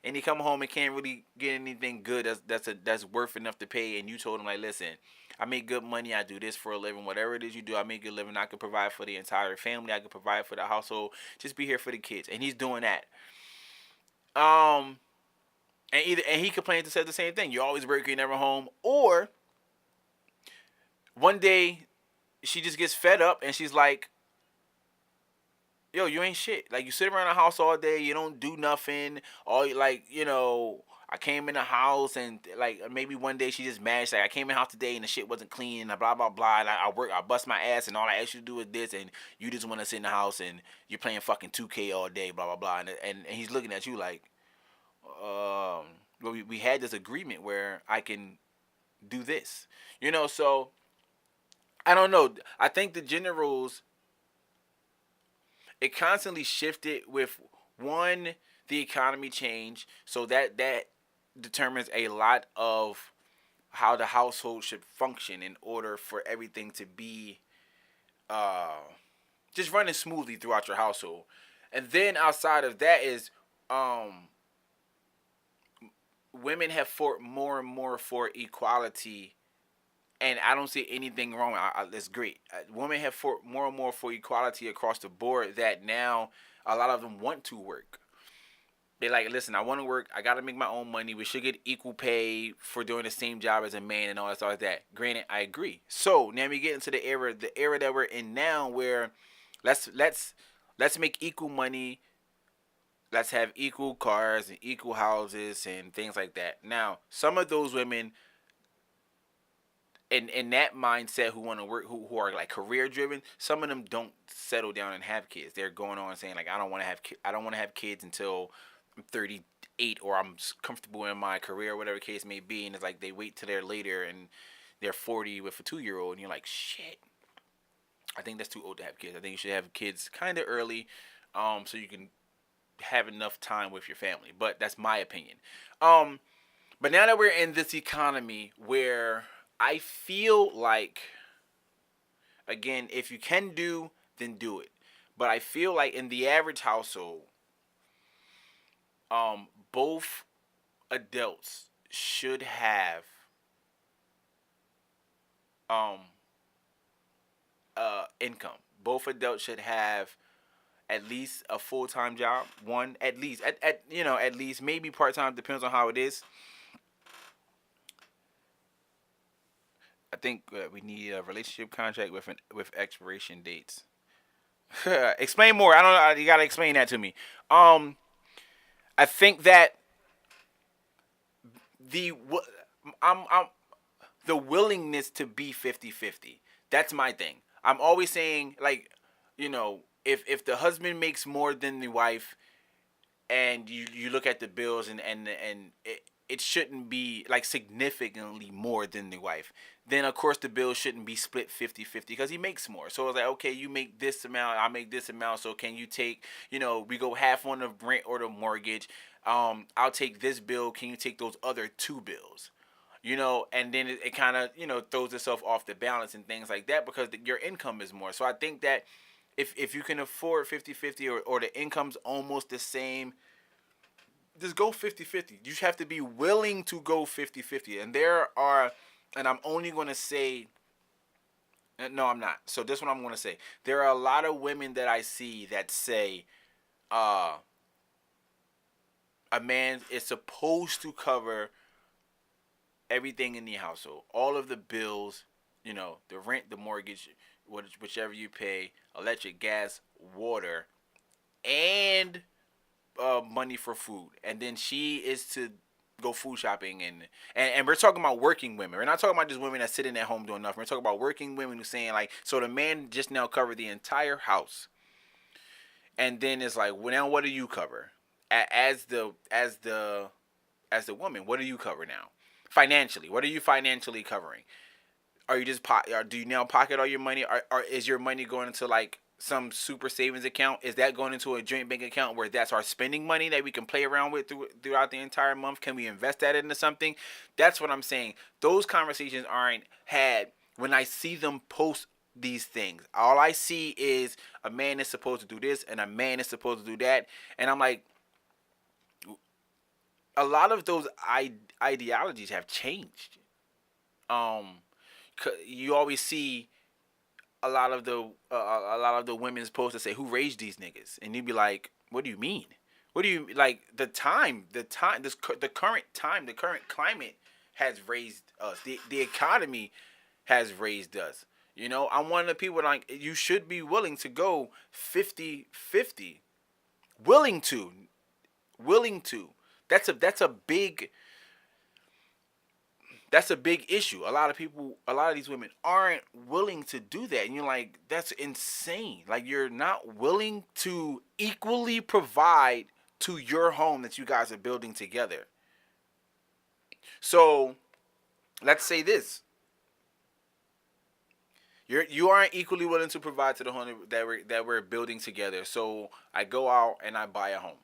and he come home and can't really get anything good that's worth enough to pay. And you told him, like, listen, I make good money, I do this for a living, whatever it is you do, I make a living, I can provide for the entire family, I can provide for the household, just be here for the kids. And he's doing that. Um, and he complains and says the same thing. You're always working, you're never home. Or one day she just gets fed up and she's like, yo, you ain't shit. Like, you sit around the house all day, you don't do nothing. All like, I came in the house and, like, maybe one day she just mad. She's like, I came in the house today and the shit wasn't clean and blah blah blah. And I bust my ass and all I asked you to do is this, and you just want to sit in the house and you're playing fucking 2K all day, blah blah blah. And he's looking at you like, well, we had this agreement where I can do this, So I don't know. I think the gender roles, it constantly shifted with, one, the economy change, so that determines a lot of how the household should function in order for everything to be uh just running smoothly throughout your household. And then outside of that is, um women have fought more and more for equality, and I don't see anything wrong. It's great. Women have fought more and more for equality across the board, that now a lot of them want to work. They like, listen, I want to work. I got to make my own money. We should get equal pay for doing the same job as a man and all that stuff like that. Granted, I agree. So now we get into the era that we're in now, where let's make equal money. Let's have equal cars and equal houses and things like that. Now, some of those women in that mindset who want to work, who are like career driven, some of them don't settle down and have kids. They're going on saying, like, I don't want to have kids until I'm 38 or I'm comfortable in my career, whatever the case may be, and it's like they wait till they're later and they're 40 with a 2 year old, and you're like, shit. I think that's too old to have kids. I think you should have kids kind of early, so you can have enough time with your family. But that's my opinion. Um, but now that we're in this economy where I feel like, again, if you can do, then do it. But I feel like in the average household, both adults should have um income. Both adults should have at least a full time job. One at least at least maybe part time, depends on how it is. I think we need a relationship contract with expiration dates. Explain more. I don't know. You gotta explain that to me. Um, I think that the I'm the willingness to be 50-50. That's my thing. I'm always saying, like, if the husband makes more than the wife, and you look at the bills, and it shouldn't be like significantly more than the wife, then of course the bill shouldn't be split 50-50 because he makes more. So it's like, okay, you make this amount, I make this amount, so can you take, we go half on the rent or the mortgage. I'll take this bill, can you take those other two bills? And then it kind of, throws itself off the balance and things like that because your income is more. So I think that if you can afford 50-50, or the income's almost the same, just go 50-50. You have to be willing to go 50-50. And I'm only going to say, no, I'm not. So this one I'm going to say. There are a lot of women that I see that say, uh, a man is supposed to cover everything in the household, all of the bills, the rent, the mortgage, whichever you pay, electric, gas, water, and money for food. And then she is to go food shopping, and we're talking about working women. We're not talking about just women that sitting at home doing nothing. We're talking about working women who's saying, like, so the man just now covered the entire house, and then it's like, well, now what do you cover as the woman? What do you cover now financially? What are you financially covering? Are you just do you now pocket all your money? Or is your money going into like some super savings account? Is that going into a joint bank account where that's our spending money that we can play around with throughout the entire month? Can we invest that into something? That's what I'm saying. Those conversations aren't had when I see them post these things. All I see is a man is supposed to do this and a man is supposed to do that, and I'm like, a lot of those ideologies have changed. Um, you always see a lot of the women's posts that say, "Who raised these niggas?" And you'd be like, "What do you mean? What do you like? The current climate has raised us. The economy has raised us. I'm one of the people, like, you should be willing to go 50-50. Willing to, willing to. That's a big issue. A lot of these women aren't willing to do that. And you're like, that's insane. Like, you're not willing to equally provide to your home that you guys are building together. So, let's say this. You aren't equally willing to provide to the home that we're building together. So, I go out and I buy a home.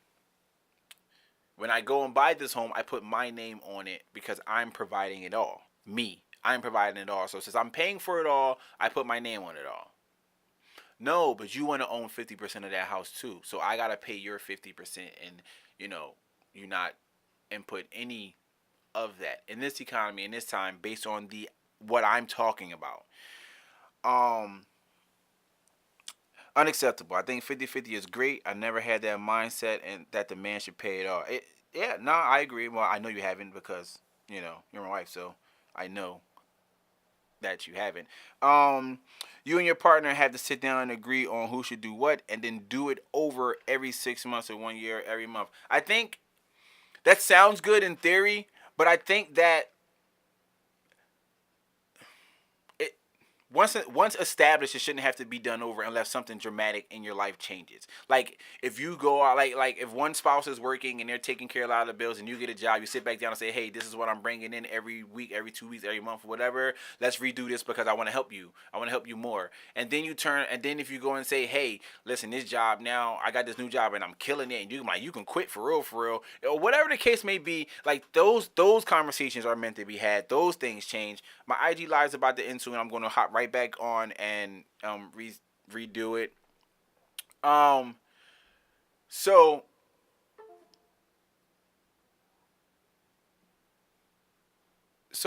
When I go and buy this home, I put my name on it because I'm providing it all. Me. I'm providing it all. So since I'm paying for it all, I put my name on it all. No, but you want to own 50% of that house too. So I got to pay your 50%, and you not input any of that in this economy in this time based on the what I'm talking about. Um Unacceptable. I think 50-50 is great. I never had that mindset and that the man should pay it all. Yeah, no, I agree. Well, I know you haven't because, you're my wife, so I know that you haven't. Um, you and your partner have to sit down and agree on who should do what, and then do it over every 6 months or 1 year, every month. I think that sounds good in theory, but I think that it once established, it shouldn't have to be done over unless something dramatic in your life changes. Like if you go out, like if one spouse is working and they're taking care of a lot of the bills, and you get a job, you sit back down and say, hey, this is what I'm bringing in every week, every 2 weeks, every month, whatever. Let's redo this because I want to help you. I want to help you more. And then you turn, and then if you go and say, hey, listen, this job now, I got this new job and I'm killing it, and you can quit for real, or whatever the case may be. Like those conversations are meant to be had. Those things change. My IG live is about to end soon. I'm going to hop right back on and redo it. Um, so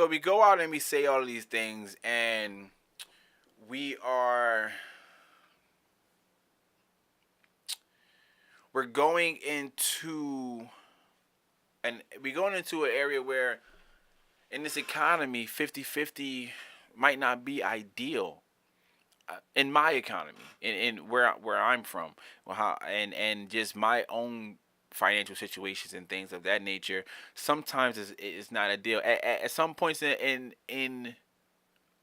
we go out and we say all of these things, and we are we're going into we're going into an area where in this economy 50-50 might not be ideal in my economy, in where I'm from, well, how, and just my own financial situations and things of that nature. Sometimes it's not a deal. At some points in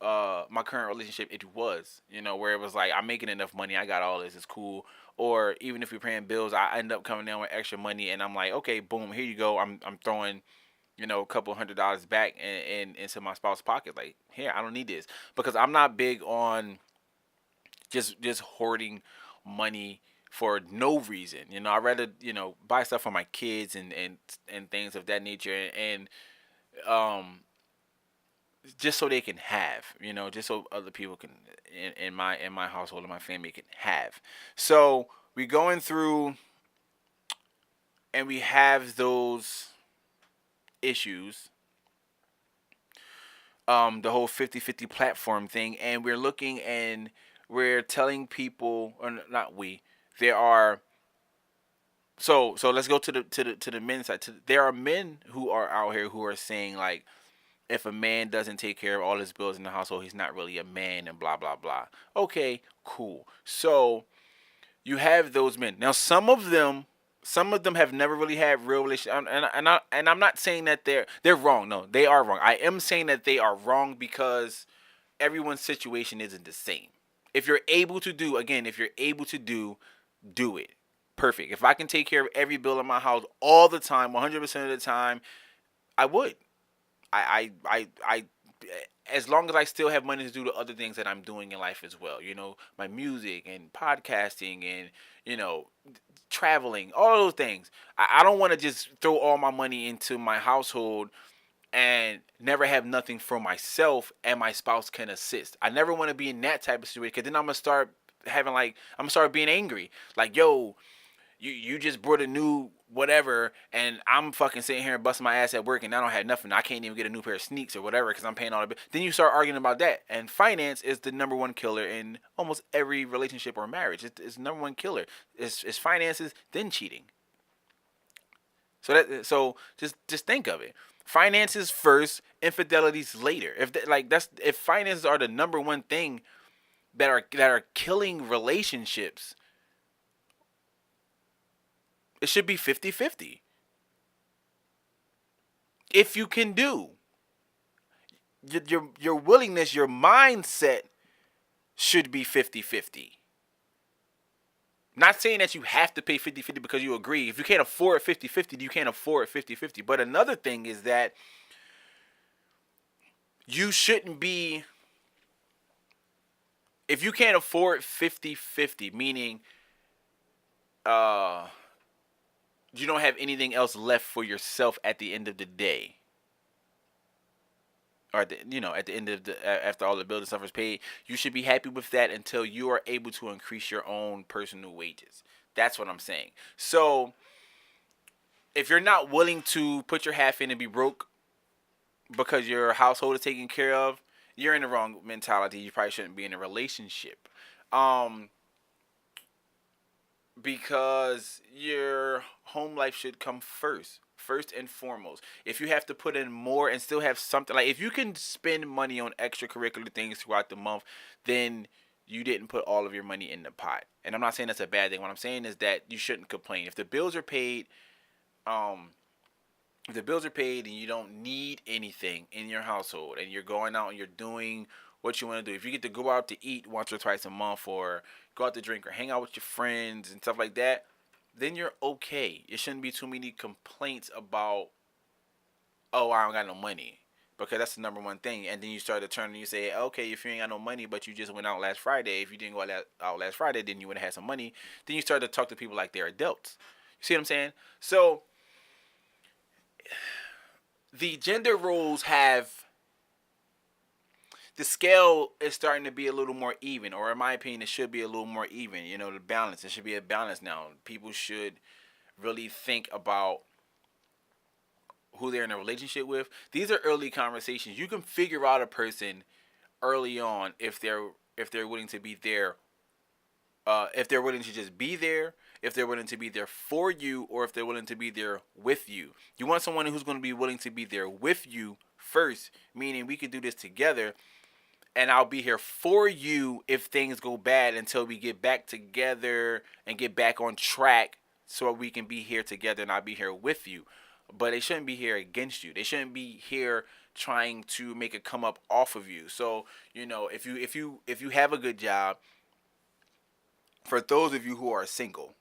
my current relationship, it was, where it was like, I'm making enough money, I got all this, it's cool. Or even if we're paying bills, I end up coming down with extra money, and I'm like, okay, boom, here you go. I'm throwing a couple $100 back into my spouse's pocket. Like, here, I don't need this, because I'm not big on just hoarding money for no reason. I rather buy stuff for my kids and things of that nature, and um just so they can have, just so other people can in my household and my family can have. So we going through and we have those issues, the whole 50-50 platform thing, and we're looking and we're telling people, or not we, there are, so let's go to the men's side. There are men who are out here who are saying, like, if a man doesn't take care of all his bills in the household, he's not really a man, and blah blah blah. Okay, cool. So you have those men. Now some of them have never really had real relationships, and I'm not saying that they're wrong. No, they are wrong. I am saying that they are wrong because everyone's situation isn't the same. If you're able to do it. Perfect. If I can take care of every bill in my house all the time, 100% of the time, I would. I as long as I still have money to do the other things that I'm doing in life as well. My music and podcasting and you know traveling, all those things. I don't want to just throw all my money into my household and never have nothing for myself and my spouse can assist. I never want to be in that type of situation, because then I'm gonna start being angry. Like, yo, you just brought a new whatever, and I'm fucking sitting here and busting my ass at work, and I don't have nothing. I can't even get a new pair of sneaks or whatever because I'm paying all the bills. Then you start arguing about that. And finance is the number one killer in almost every relationship or marriage. It's the number one killer. It's finances, then cheating. So think of it. Finances first, infidelities later. If finances are the number one thing that are killing relationships, it should be 50-50. If you can do your willingness, your mindset should be 50-50. Not saying that you have to pay 50-50 because you agree. If you can't afford 50-50, you can't afford 50-50. But another thing is that you shouldn't be, if you can't afford 50-50, meaning you don't have anything else left for yourself at the end of the day, or at the end of after all the building stuff is paid, you should be happy with that until you are able to increase your own personal wages. That's what I'm saying. So if you're not willing to put your half in and be broke because your household is taken care of, you're in the wrong mentality. You probably shouldn't be in a relationship. Um, because your home life should come first and foremost. If you have to put in more and still have something, like if you can spend money on extracurricular things throughout the month, then you didn't put all of your money in the pot. And I'm not saying that's a bad thing. What I'm saying is that you shouldn't complain if the bills are paid. um if the bills are paid and you don't need anything in your household, and you're going out and you're doing what you want to do. If you get to go out to eat once or twice a month, or go out to drink, or hang out with your friends and stuff like that, then you're okay. It shouldn't be too many complaints about, oh, I don't got no money. Because that's the number one thing. And then you start to turn and you say, okay, if you ain't got no money, but you just went out last Friday, if you didn't go out last Friday, then you would have had some money. Then you start to talk to people like they're adults. You see what I'm saying? So the gender roles have, the scale is starting to be a little more even, or in my opinion, it should be a little more even. You know, the balance. It should be a balance now. People should really think about who they're in a relationship with. These are early conversations. You can figure out a person early on if they're willing to be there, if they're willing to just be there, if they're willing to be there for you, or if they're willing to be there with you. You want someone who's going to be willing to be there with you first, meaning we can do this together, and I'll be here for you if things go bad until we get back together and get back on track, so we can be here together and I'll be here with you. But they shouldn't be here against you. They shouldn't be here trying to make it come up off of you. So, if you have a good job, for those of you who are single,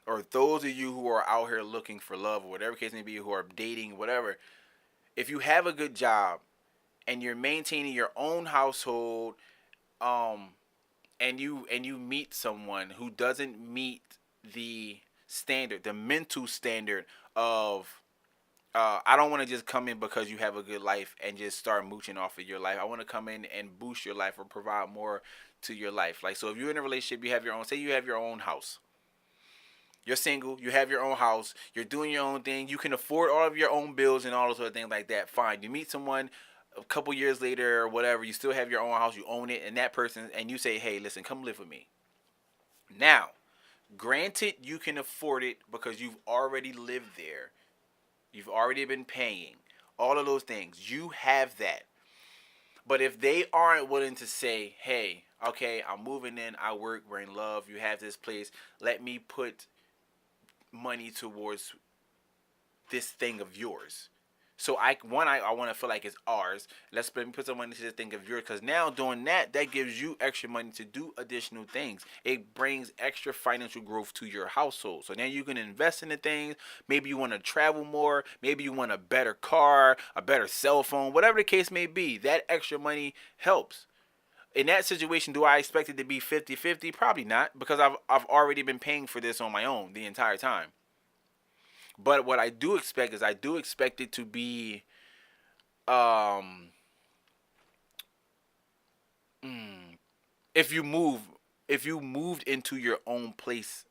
or those of you who are out here looking for love, or whatever case may be, who are dating, whatever, if you have a good job and you're maintaining your own household, um, and you meet someone who doesn't meet the standard, the mental standard of, I don't want to just come in because you have a good life and just start mooching off of your life. I want to come in and boost your life or provide more to your life. Like, so if you're in a relationship, you have your own, say you have your own house. You're single, you have your own house, you're doing your own thing, you can afford all of your own bills and all those other things like that. Fine. You meet someone a couple years later or whatever, you still have your own house, you own it, and that person, and you say, hey, listen, come live with me. Now, granted, you can afford it because you've already lived there. You've already been paying. All of those things. You have that. But if they aren't willing to say, hey, okay, I'm moving in, I work, we're in love, you have this place, let me put money towards this thing of yours. So I want to feel like it's ours. Let's put some money to this thing of yours, because now doing that gives you extra money to do additional things. It brings extra financial growth to your household. So now you can invest in the things. Maybe you want to travel more. Maybe you want a better car, a better cell phone, whatever the case may be. That extra money helps. In that situation, do I expect it to be 50-50? Probably not, because I've already been paying for this on my own the entire time. But what I do expect is, I do expect it to be, um mm, if you move if you moved into your own place,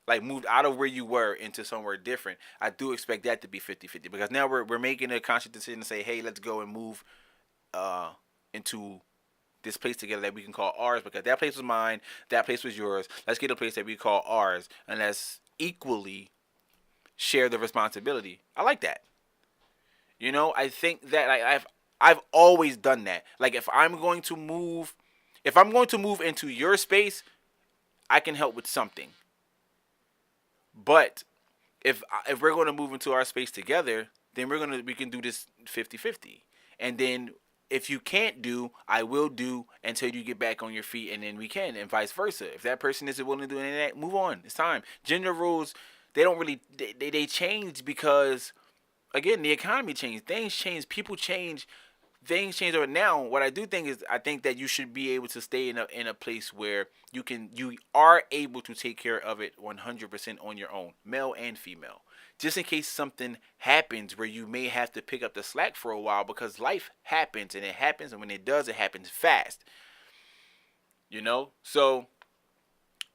like moved out of where you were into somewhere different, I do expect that to be 50-50, because now we're making a conscious decision to say, hey, let's go and move uh into this place together that we can call ours, because that place was mine, that place was yours. Let's get a place that we call ours, and let's equally share the responsibility. I like that. I think that I've always done that. Like, if I'm going to move into your space, I can help with something. But if we're going to move into our space together, then we can do this 50-50. And then if you can't do, I will do until you get back on your feet, and then we can, and vice versa. If that person isn't willing to do any of that, move on. It's time. Gender rules, they don't really they change because, again, the economy changed, things change, people change, things change over now. What I do think is, I think that you should be able to stay in a place where you are able to take care of it 100% on your own, male and female. Just in case something happens where you may have to pick up the slack for a while, because life happens, and it happens, and when it does, it happens fast. So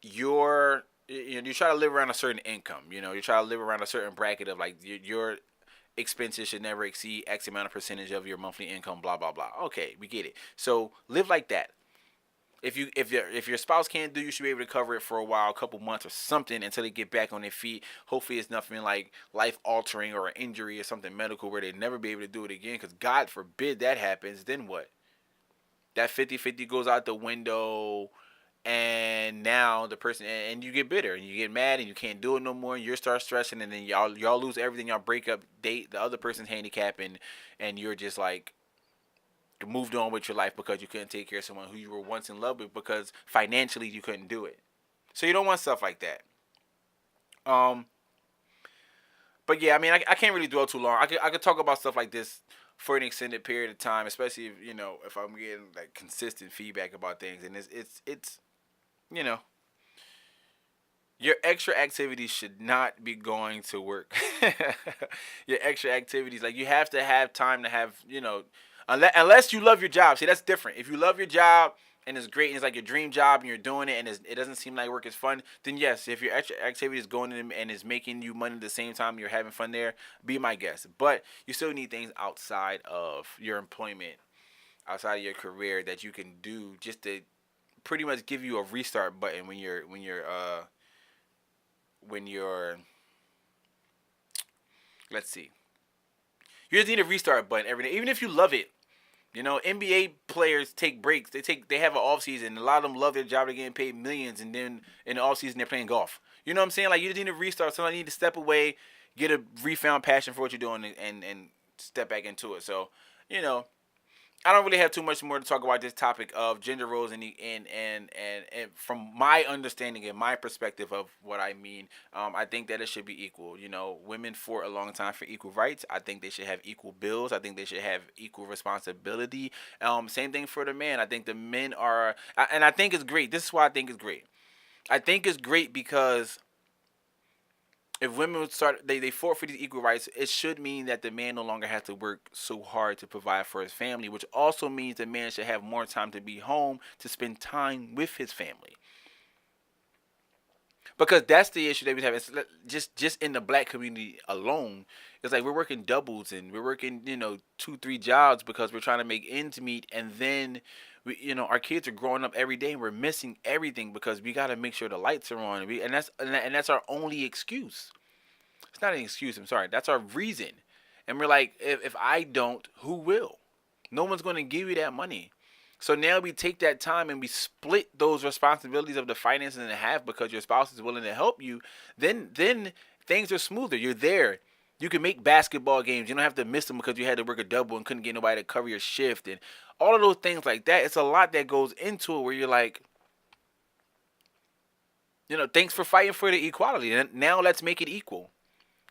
you try to live around a certain income. You try to live around a certain bracket of, like, your expenses should never exceed X amount of percentage of your monthly income, blah blah blah. Okay, we get it. So live like that. If your spouse can't do, you should be able to cover it for a while, a couple months or something, until they get back on their feet. Hopefully it's nothing like life altering or an injury or something medical where they never be able to do it again, because God forbid that happens. Then what? That 50-50 goes out the window, and now the person, and you get bitter and you get mad and you can't do it no more, and you start stressing, and then y'all lose everything, y'all break up, date the other person's handicap, and you're just like, moved on with your life because you couldn't take care of someone who you were once in love with because financially you couldn't do it. So you don't want stuff like that. Um, but yeah, I mean, I can't really dwell too long. I could talk about stuff like this for an extended period of time, especially if if I'm getting like consistent feedback about things, and it's you know your extra activities should not be going to work. Your extra activities, like you have to have time to have, unless you love your job. See, that's different. If you love your job and it's great and it's like your dream job and you're doing it and it doesn't seem like work is fun, then yes, if your extra activity is going in and is making you money at the same time you're having fun there, be my guest. But you still need things outside of your employment, outside of your career that you can do just to pretty much give you a restart button when you're let's see, you just need a restart button every day, even if you love it. NBA players take breaks. They have an off season. A lot of them love their job. They're getting paid millions, and then in the off season they're playing golf. You know what I'm saying? Like you just need to restart. So I need to step away, get a refound passion for what you're doing, and step back into it. So you know, I don't really have too much more to talk about this topic of gender roles and from my understanding and my perspective of what I mean, I think that it should be equal. Women fought a long time for equal rights. I think they should have equal bills. I think they should have equal responsibility. Same thing for the men. I think the men are, and I think it's great. This is why I think it's great. I think it's great because if women would start they fought for these equal rights, it should mean that the man no longer has to work so hard to provide for his family, which also means the man should have more time to be home to spend time with his family. Because that's the issue that we have. It's just in the black community alone. It's like we're working doubles and we're working, 2, 3 jobs because we're trying to make ends meet, and then our kids are growing up every day and we're missing everything because we got to make sure the lights are on. And that's our only excuse. It's not an excuse. I'm sorry. That's our reason. And we're like, if I don't, who will? No one's going to give you that money. So now we take that time and we split those responsibilities of the finances in half because your spouse is willing to help you. Then things are smoother. You're there. You can make basketball games. You don't have to miss them because you had to work a double and couldn't get nobody to cover your shift and all of those things like that. It's a lot that goes into it where you're like, thanks for fighting for the equality. And now let's make it equal.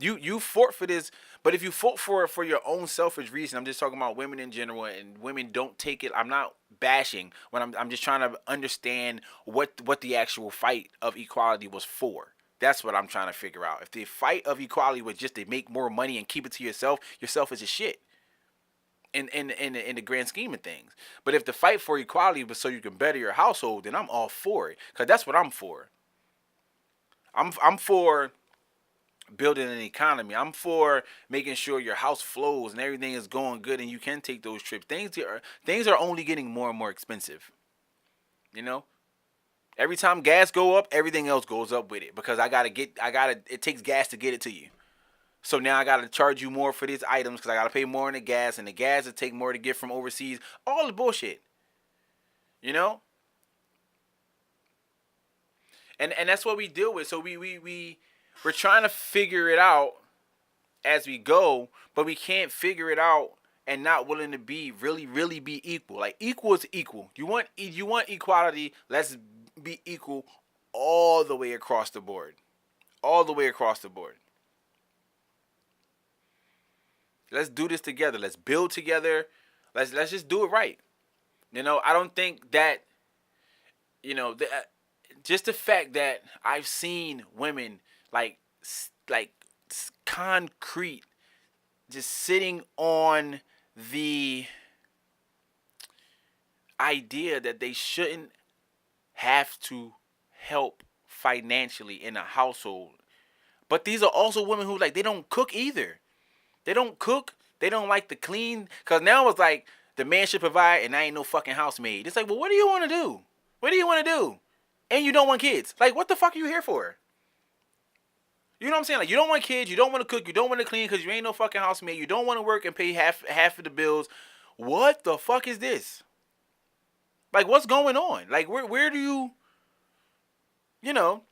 You fought for this, but if you fought for it for your own selfish reason, I'm just talking about women in general, and women don't take it. I'm not bashing when I'm just trying to understand what the actual fight of equality was for. That's what I'm trying to figure out. If the fight of equality was just to make more money and keep it to yourself is a shit. In the grand scheme of things. But if the fight for equality was so you can better your household, then I'm all for it. Cause that's what I'm for. I'm for building an economy. I'm for making sure your house flows and everything is going good and you can take those trips. Things are only getting more and more expensive. You know? Every time gas go up, everything else goes up with it because it takes gas to get it to you. So now I gotta charge you more for these items because I gotta pay more in the gas, and the gas will take more to get from overseas. All the bullshit. You know? And that's what we deal with. So we're trying to figure it out as we go, but we can't figure it out and not willing to be really be equal. Like equal is equal. You want equality, let's be equal all the way across the board. All the way across the board. Let's do this together. Let's build together. Let's just do it right. I don't think that just the fact that I've seen women like concrete just sitting on the idea that they shouldn't have to help financially in a household. But these are also women who they don't cook either. They don't cook. They don't like to clean. Because now it's like the man should provide and I ain't no fucking housemaid. It's like, well, what do you want to do? What do you want to do? And you don't want kids. Like, what the fuck are you here for? You know what I'm saying? Like, you don't want kids. You don't want to cook. You don't want to clean because you ain't no fucking housemaid. You don't want to work and pay half of the bills. What the fuck is this? Like, what's going on? Like, where do you, because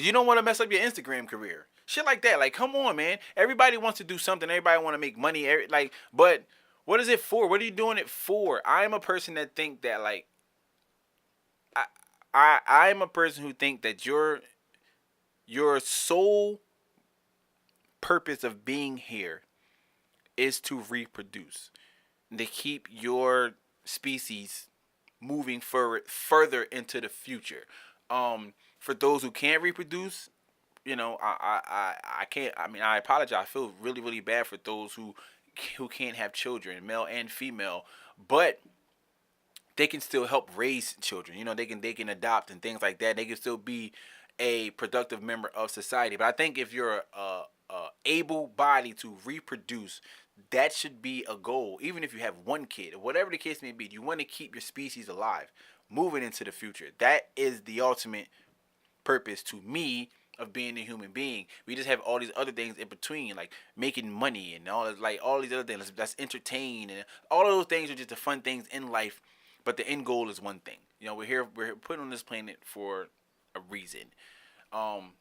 you don't want to mess up your Instagram career. Shit like that. Like, come on, man. Everybody wants to do something. Everybody want to make money. But What is it for? What are you doing it for? I am a person that think that like I I am a person who think that your sole purpose of being here is to reproduce, to keep your species moving further into the future. For those who can't reproduce, I can't. I mean, I apologize. I feel really, really bad for those who can't have children, male and female, but they can still help raise children. They can adopt and things like that. They can still be a productive member of society. But I think if you're a able body to reproduce, that should be a goal. Even if you have one kid, whatever the case may be, you want to keep your species alive, moving into the future. That is the ultimate purpose to me of being a human being. We just have all these other things in between, like making money and all these other things. That's entertain, and all of those things are just the fun things in life. But the end goal is one thing. We're put on this planet for a reason. Um,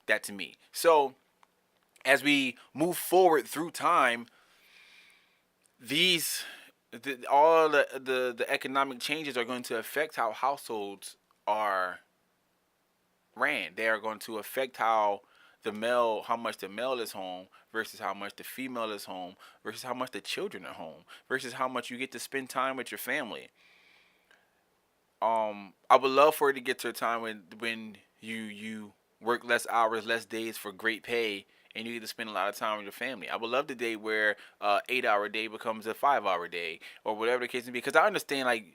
that to me. So as we move forward through time, these all the economic changes are going to affect how households are ran. They are going to affect how much the male is home versus how much the female is home versus how much the children are home versus how much you get to spend time with your family. I would love for it to get to a time when you work less hours, less days for great pay, and you get to spend a lot of time with your family. I would love the day where 8 hour day becomes a 5 hour day or whatever the case may be. Because I understand like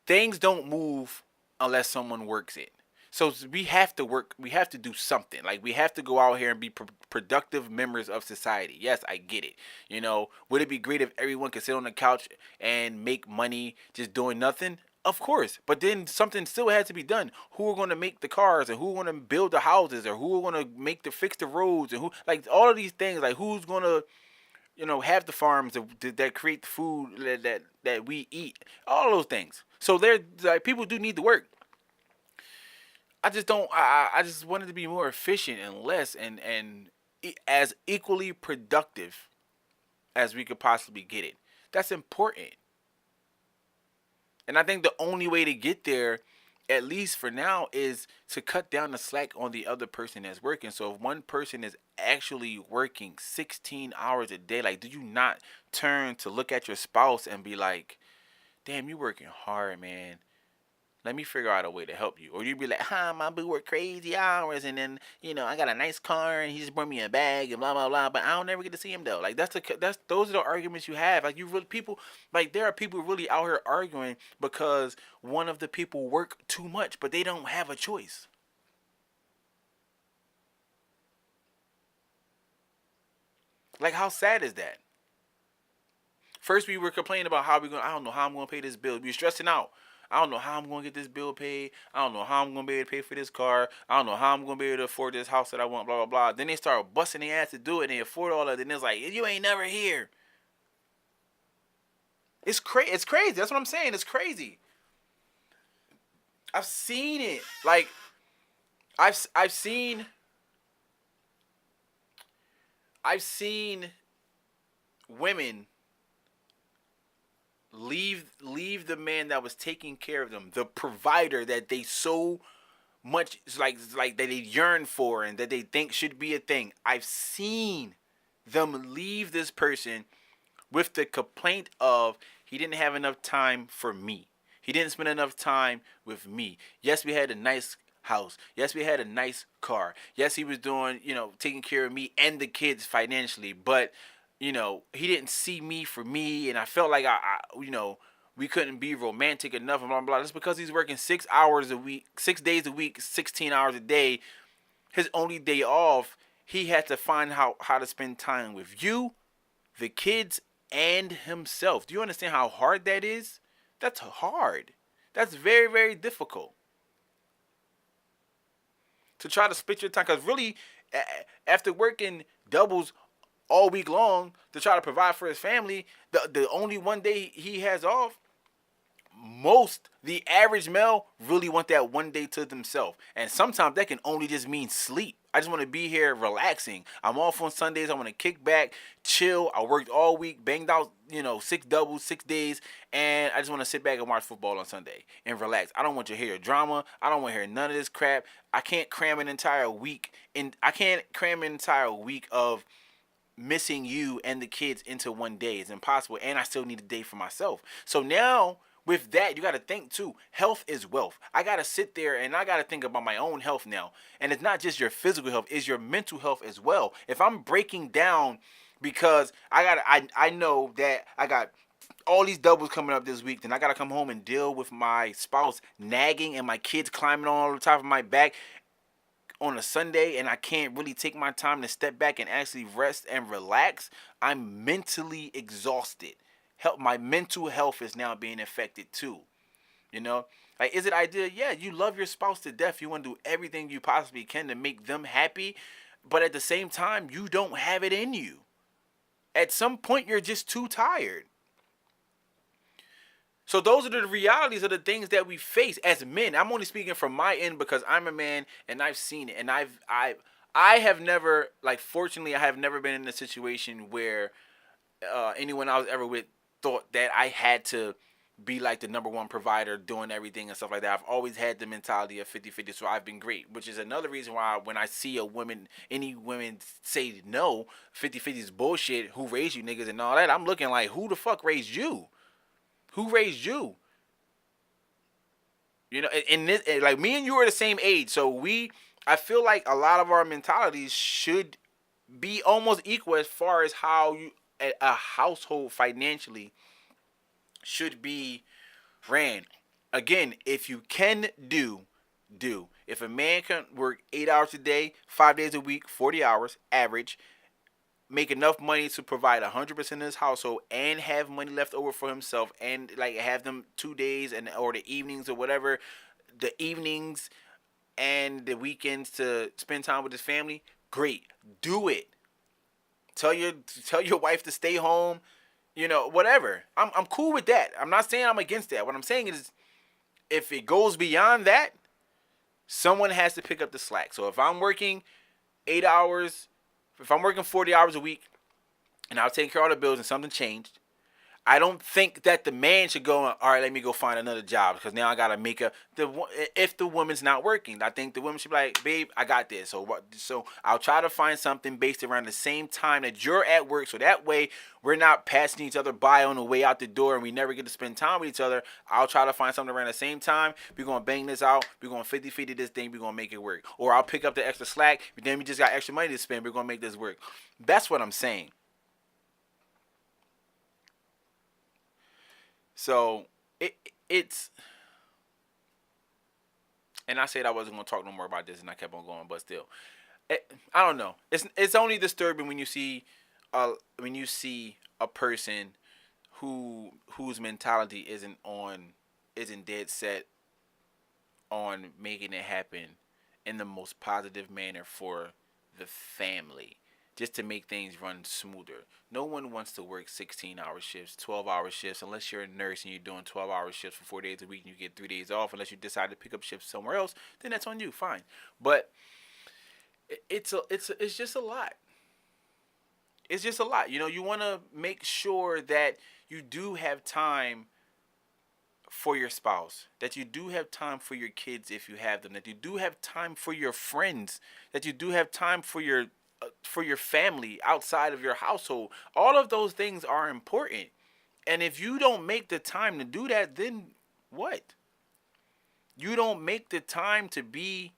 things don't move unless someone works it. So we have to work. We have to do something. Like we have to go out here and be productive members of society. Yes, I get it. Would it be great if everyone could sit on the couch and make money just doing nothing? Of course, but then something still has to be done. Who are going to make the cars, and who are going to build the houses, or who are going to fix the roads, and who like all of these things? Like who's going to have the farms that create the food that we eat? All those things. So there, like people do need to work. I just don't. I just wanted to be more efficient and less and as equally productive as we could possibly get it. That's important. And I think the only way to get there, at least for now, is to cut down the slack on the other person that's working. So if one person is actually working 16 hours a day, like, do you not turn to look at your spouse and be like, damn, you working hard, man. Let me figure out a way to help you. Or you'd be like, my boo work crazy hours, and then, I got a nice car, and he just brought me a bag, and blah, blah, blah, but I don't never get to see him, though. Like, those are the arguments you have. Like, there are people really out here arguing because one of the people work too much, but they don't have a choice. Like, how sad is that? First, we were complaining about I don't know how I'm going to pay this bill. We were stressing out. I don't know how I'm going to get this bill paid. I don't know how I'm going to be able to pay for this car. I don't know how I'm going to be able to afford this house that I want, blah, blah, blah. Then they start busting their ass to do it, and they afford all that. Then it's like, you ain't never here. It's crazy. That's what I'm saying. It's crazy. I've seen it. Like, I've seen women leave the man that was taking care of them, the provider that they so much like that they yearn for and that they think should be a thing. I've seen them leave this person with the complaint of he didn't have enough time for me. He didn't spend enough time with me. Yes, we had a nice house. Yes, we had a nice car. Yes, he was doing, taking care of me and the kids financially, but he didn't see me for me, and I felt like we couldn't be romantic enough, and blah, blah, blah. That's because he's working 6 hours a week, 6 days a week, 16 hours a day. His only day off, he had to find how to spend time with you, the kids, and himself. Do you understand how hard that is? That's hard. That's very, very difficult. To try to split your time, because really, after working doubles all week long to try to provide for his family, the only one day he has off, the average male really want that one day to themselves. And sometimes that can only just mean sleep. I just want to be here relaxing. I'm off on Sundays. I want to kick back, chill. I worked all week, banged out, 6 doubles, 6 days, and I just want to sit back and watch football on Sunday and relax. I don't want to hear drama. I don't want to hear none of this crap. I can't cram an entire week of missing you and the kids into one day. It's impossible, and I still need a day for myself. So now with that, you got to think too. Health is wealth. I got to sit there and I got to think about my own health now. And it's not just your physical health, it's your mental health as well. If I'm breaking down because I know that I got all these doubles coming up this week, then I got to come home and deal with my spouse nagging and my kids climbing on the top of my back on a Sunday, and I can't really take my time to step back and actually rest and relax. I'm mentally exhausted. My mental health is now being affected too. You know, like, is it ideal? Yeah, you love your spouse to death. You want to do everything you possibly can to make them happy, but at the same time, you don't have it in you. At some point, you're just too tired. So those are the realities of the things that we face as men. I'm only speaking from my end because I'm a man and I've seen it, and I have never, like, fortunately, I have never been in a situation where anyone I was ever with thought that I had to be like the number one provider doing everything and stuff like that. I've always had the mentality of 50-50, so I've been great, which is another reason why when I see any women say no, 50-50 is bullshit, who raised you niggas and all that, I'm looking like, who the fuck raised you? Who raised you? In this, like, me and you are the same age, so I feel like a lot of our mentalities should be almost equal as far as how a household financially should be ran. Again, if you can do. If a man can work 8 hours a day, 5 days a week, 40 hours average, make enough money to provide 100% of his household and have money left over for himself, and like have them 2 days and or the evenings or whatever, the evenings and the weekends to spend time with his family, great. Do it. Tell your wife to stay home, whatever. I'm cool with that. I'm not saying I'm against that. What I'm saying is, if it goes beyond that, someone has to pick up the slack. So if I'm working 8 hours, if I'm working 40 hours a week, and I'll take care of all the bills and something changed, I don't think that the man should go, all right, let me go find another job because now I got to if the woman's not working. I think the woman should be like, babe, I got this. So I'll try to find something based around the same time that you're at work, so that way we're not passing each other by on the way out the door and we never get to spend time with each other. I'll try to find something around the same time. We're going to bang this out. We're going to 50-50 this thing. We're going to make it work. Or I'll pick up the extra slack, but then we just got extra money to spend. We're going to make this work. That's what I'm saying. So it's, and I said I wasn't gonna talk no more about this, and I kept on going, but still, I don't know. It's only disturbing when you see a person whose mentality isn't dead set on making it happen in the most positive manner for the family, just to make things run smoother. No one wants to work 16-hour shifts, 12-hour shifts, unless you're a nurse and you're doing 12-hour shifts for 4 days a week and you get 3 days off. Unless you decide to pick up shifts somewhere else, then that's on you, fine. But it's just a lot. It's just a lot. You want to make sure that you do have time for your spouse, that you do have time for your kids if you have them, that you do have time for your friends, that you do have time for your family outside of your household. All of those things are important. And if you don't make the time to do that, then what? You don't make the time to be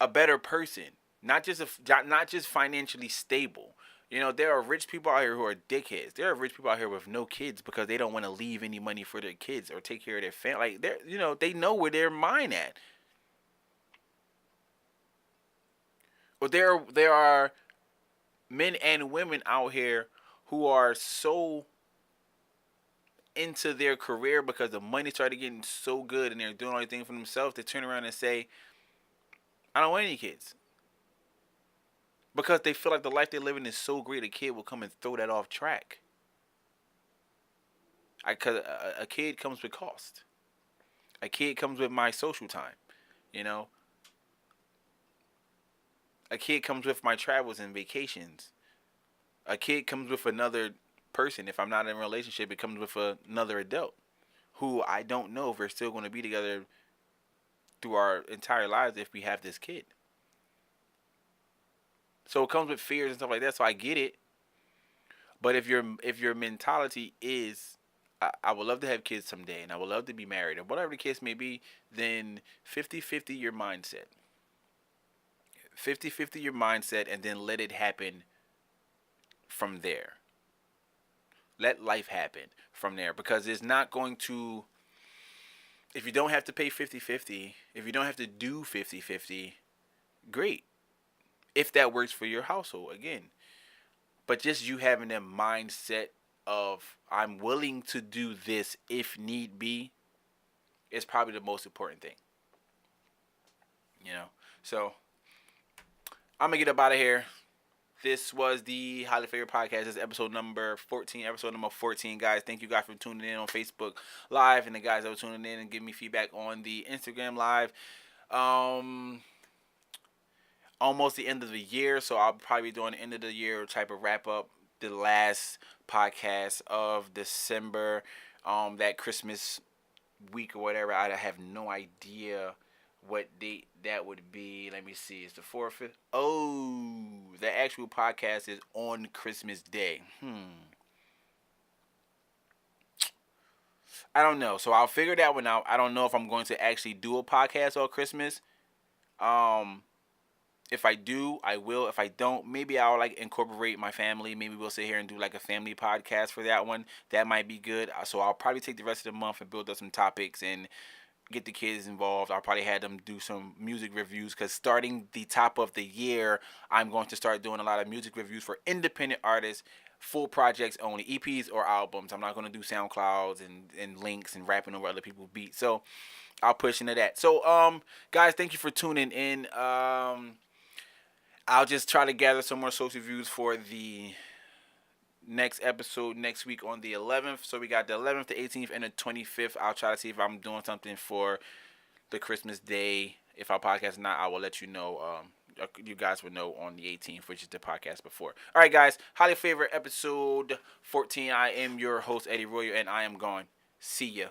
a better person, not just financially stable. There are rich people out here who are dickheads. There are rich people out here with no kids because they don't want to leave any money for their kids or take care of their family. Like, they know where their mind at. But there are men and women out here who are so into their career because the money started getting so good and they're doing everything for themselves, they turn around and say, I don't want any kids. Because they feel like the life they're living is so great, a kid will come and throw that off track. Cause a kid comes with cost. A kid comes with my social time. You know, a kid comes with my travels and vacations. A kid comes with another person. If I'm not in a relationship, it comes with another adult who I don't know if we're still going to be together through our entire lives if we have this kid. So it comes with fears and stuff like that. So I get it. But if your mentality is I would love to have kids someday and I would love to be married or whatever the case may be, then 50-50 your mindset. 50-50 your mindset and then let it happen from there. Let life happen from there because it's not going to if you don't have to pay 50-50, if you don't have to do 50-50, great. If that works for your household again. But just you having that mindset of I'm willing to do this if need be is probably the most important thing. You know. So I'm gonna get up out of here. This was the Highly Favorite Podcast. This is episode number 14. Episode number 14, guys. Thank you guys for tuning in on Facebook Live and the guys that were tuning in and giving me feedback on the Instagram Live. Um, Almost the end of the year, so I'll probably be doing the end of the year type of wrap up. The last podcast of December, that Christmas week or whatever. I have no idea what date that would be. Let me see. It's the 4th, 5th. Oh, the actual podcast is on Christmas Day. I don't know. So I'll figure that one out. I don't know if I'm going to actually do a podcast on Christmas. Um, if I do, I will. If I don't, maybe I'll like incorporate my family. Maybe we'll sit here and do like a family podcast for that one. That might be good. So I'll probably take the rest of the month and build up some topics and get the kids involved. I'll probably have them do some music reviews because starting the top of the year, I'm going to start doing a lot of music reviews for independent artists, full projects only, EPs or albums. I'm not going to do SoundClouds and links and rapping over other people's beats. So I'll push into that. So guys, thank you for tuning in. I'll just try to gather some more social views for the next episode next week on the 11th. So we got the 11th, the 18th, and the 25th. I'll try to see if I'm doing something for the Christmas Day. If our podcast is not, I will let you know. You guys will know on the 18th, which is the podcast before. All right, guys. Highly favorite episode 14. I am your host, Eddie Royer, and I am gone. See ya.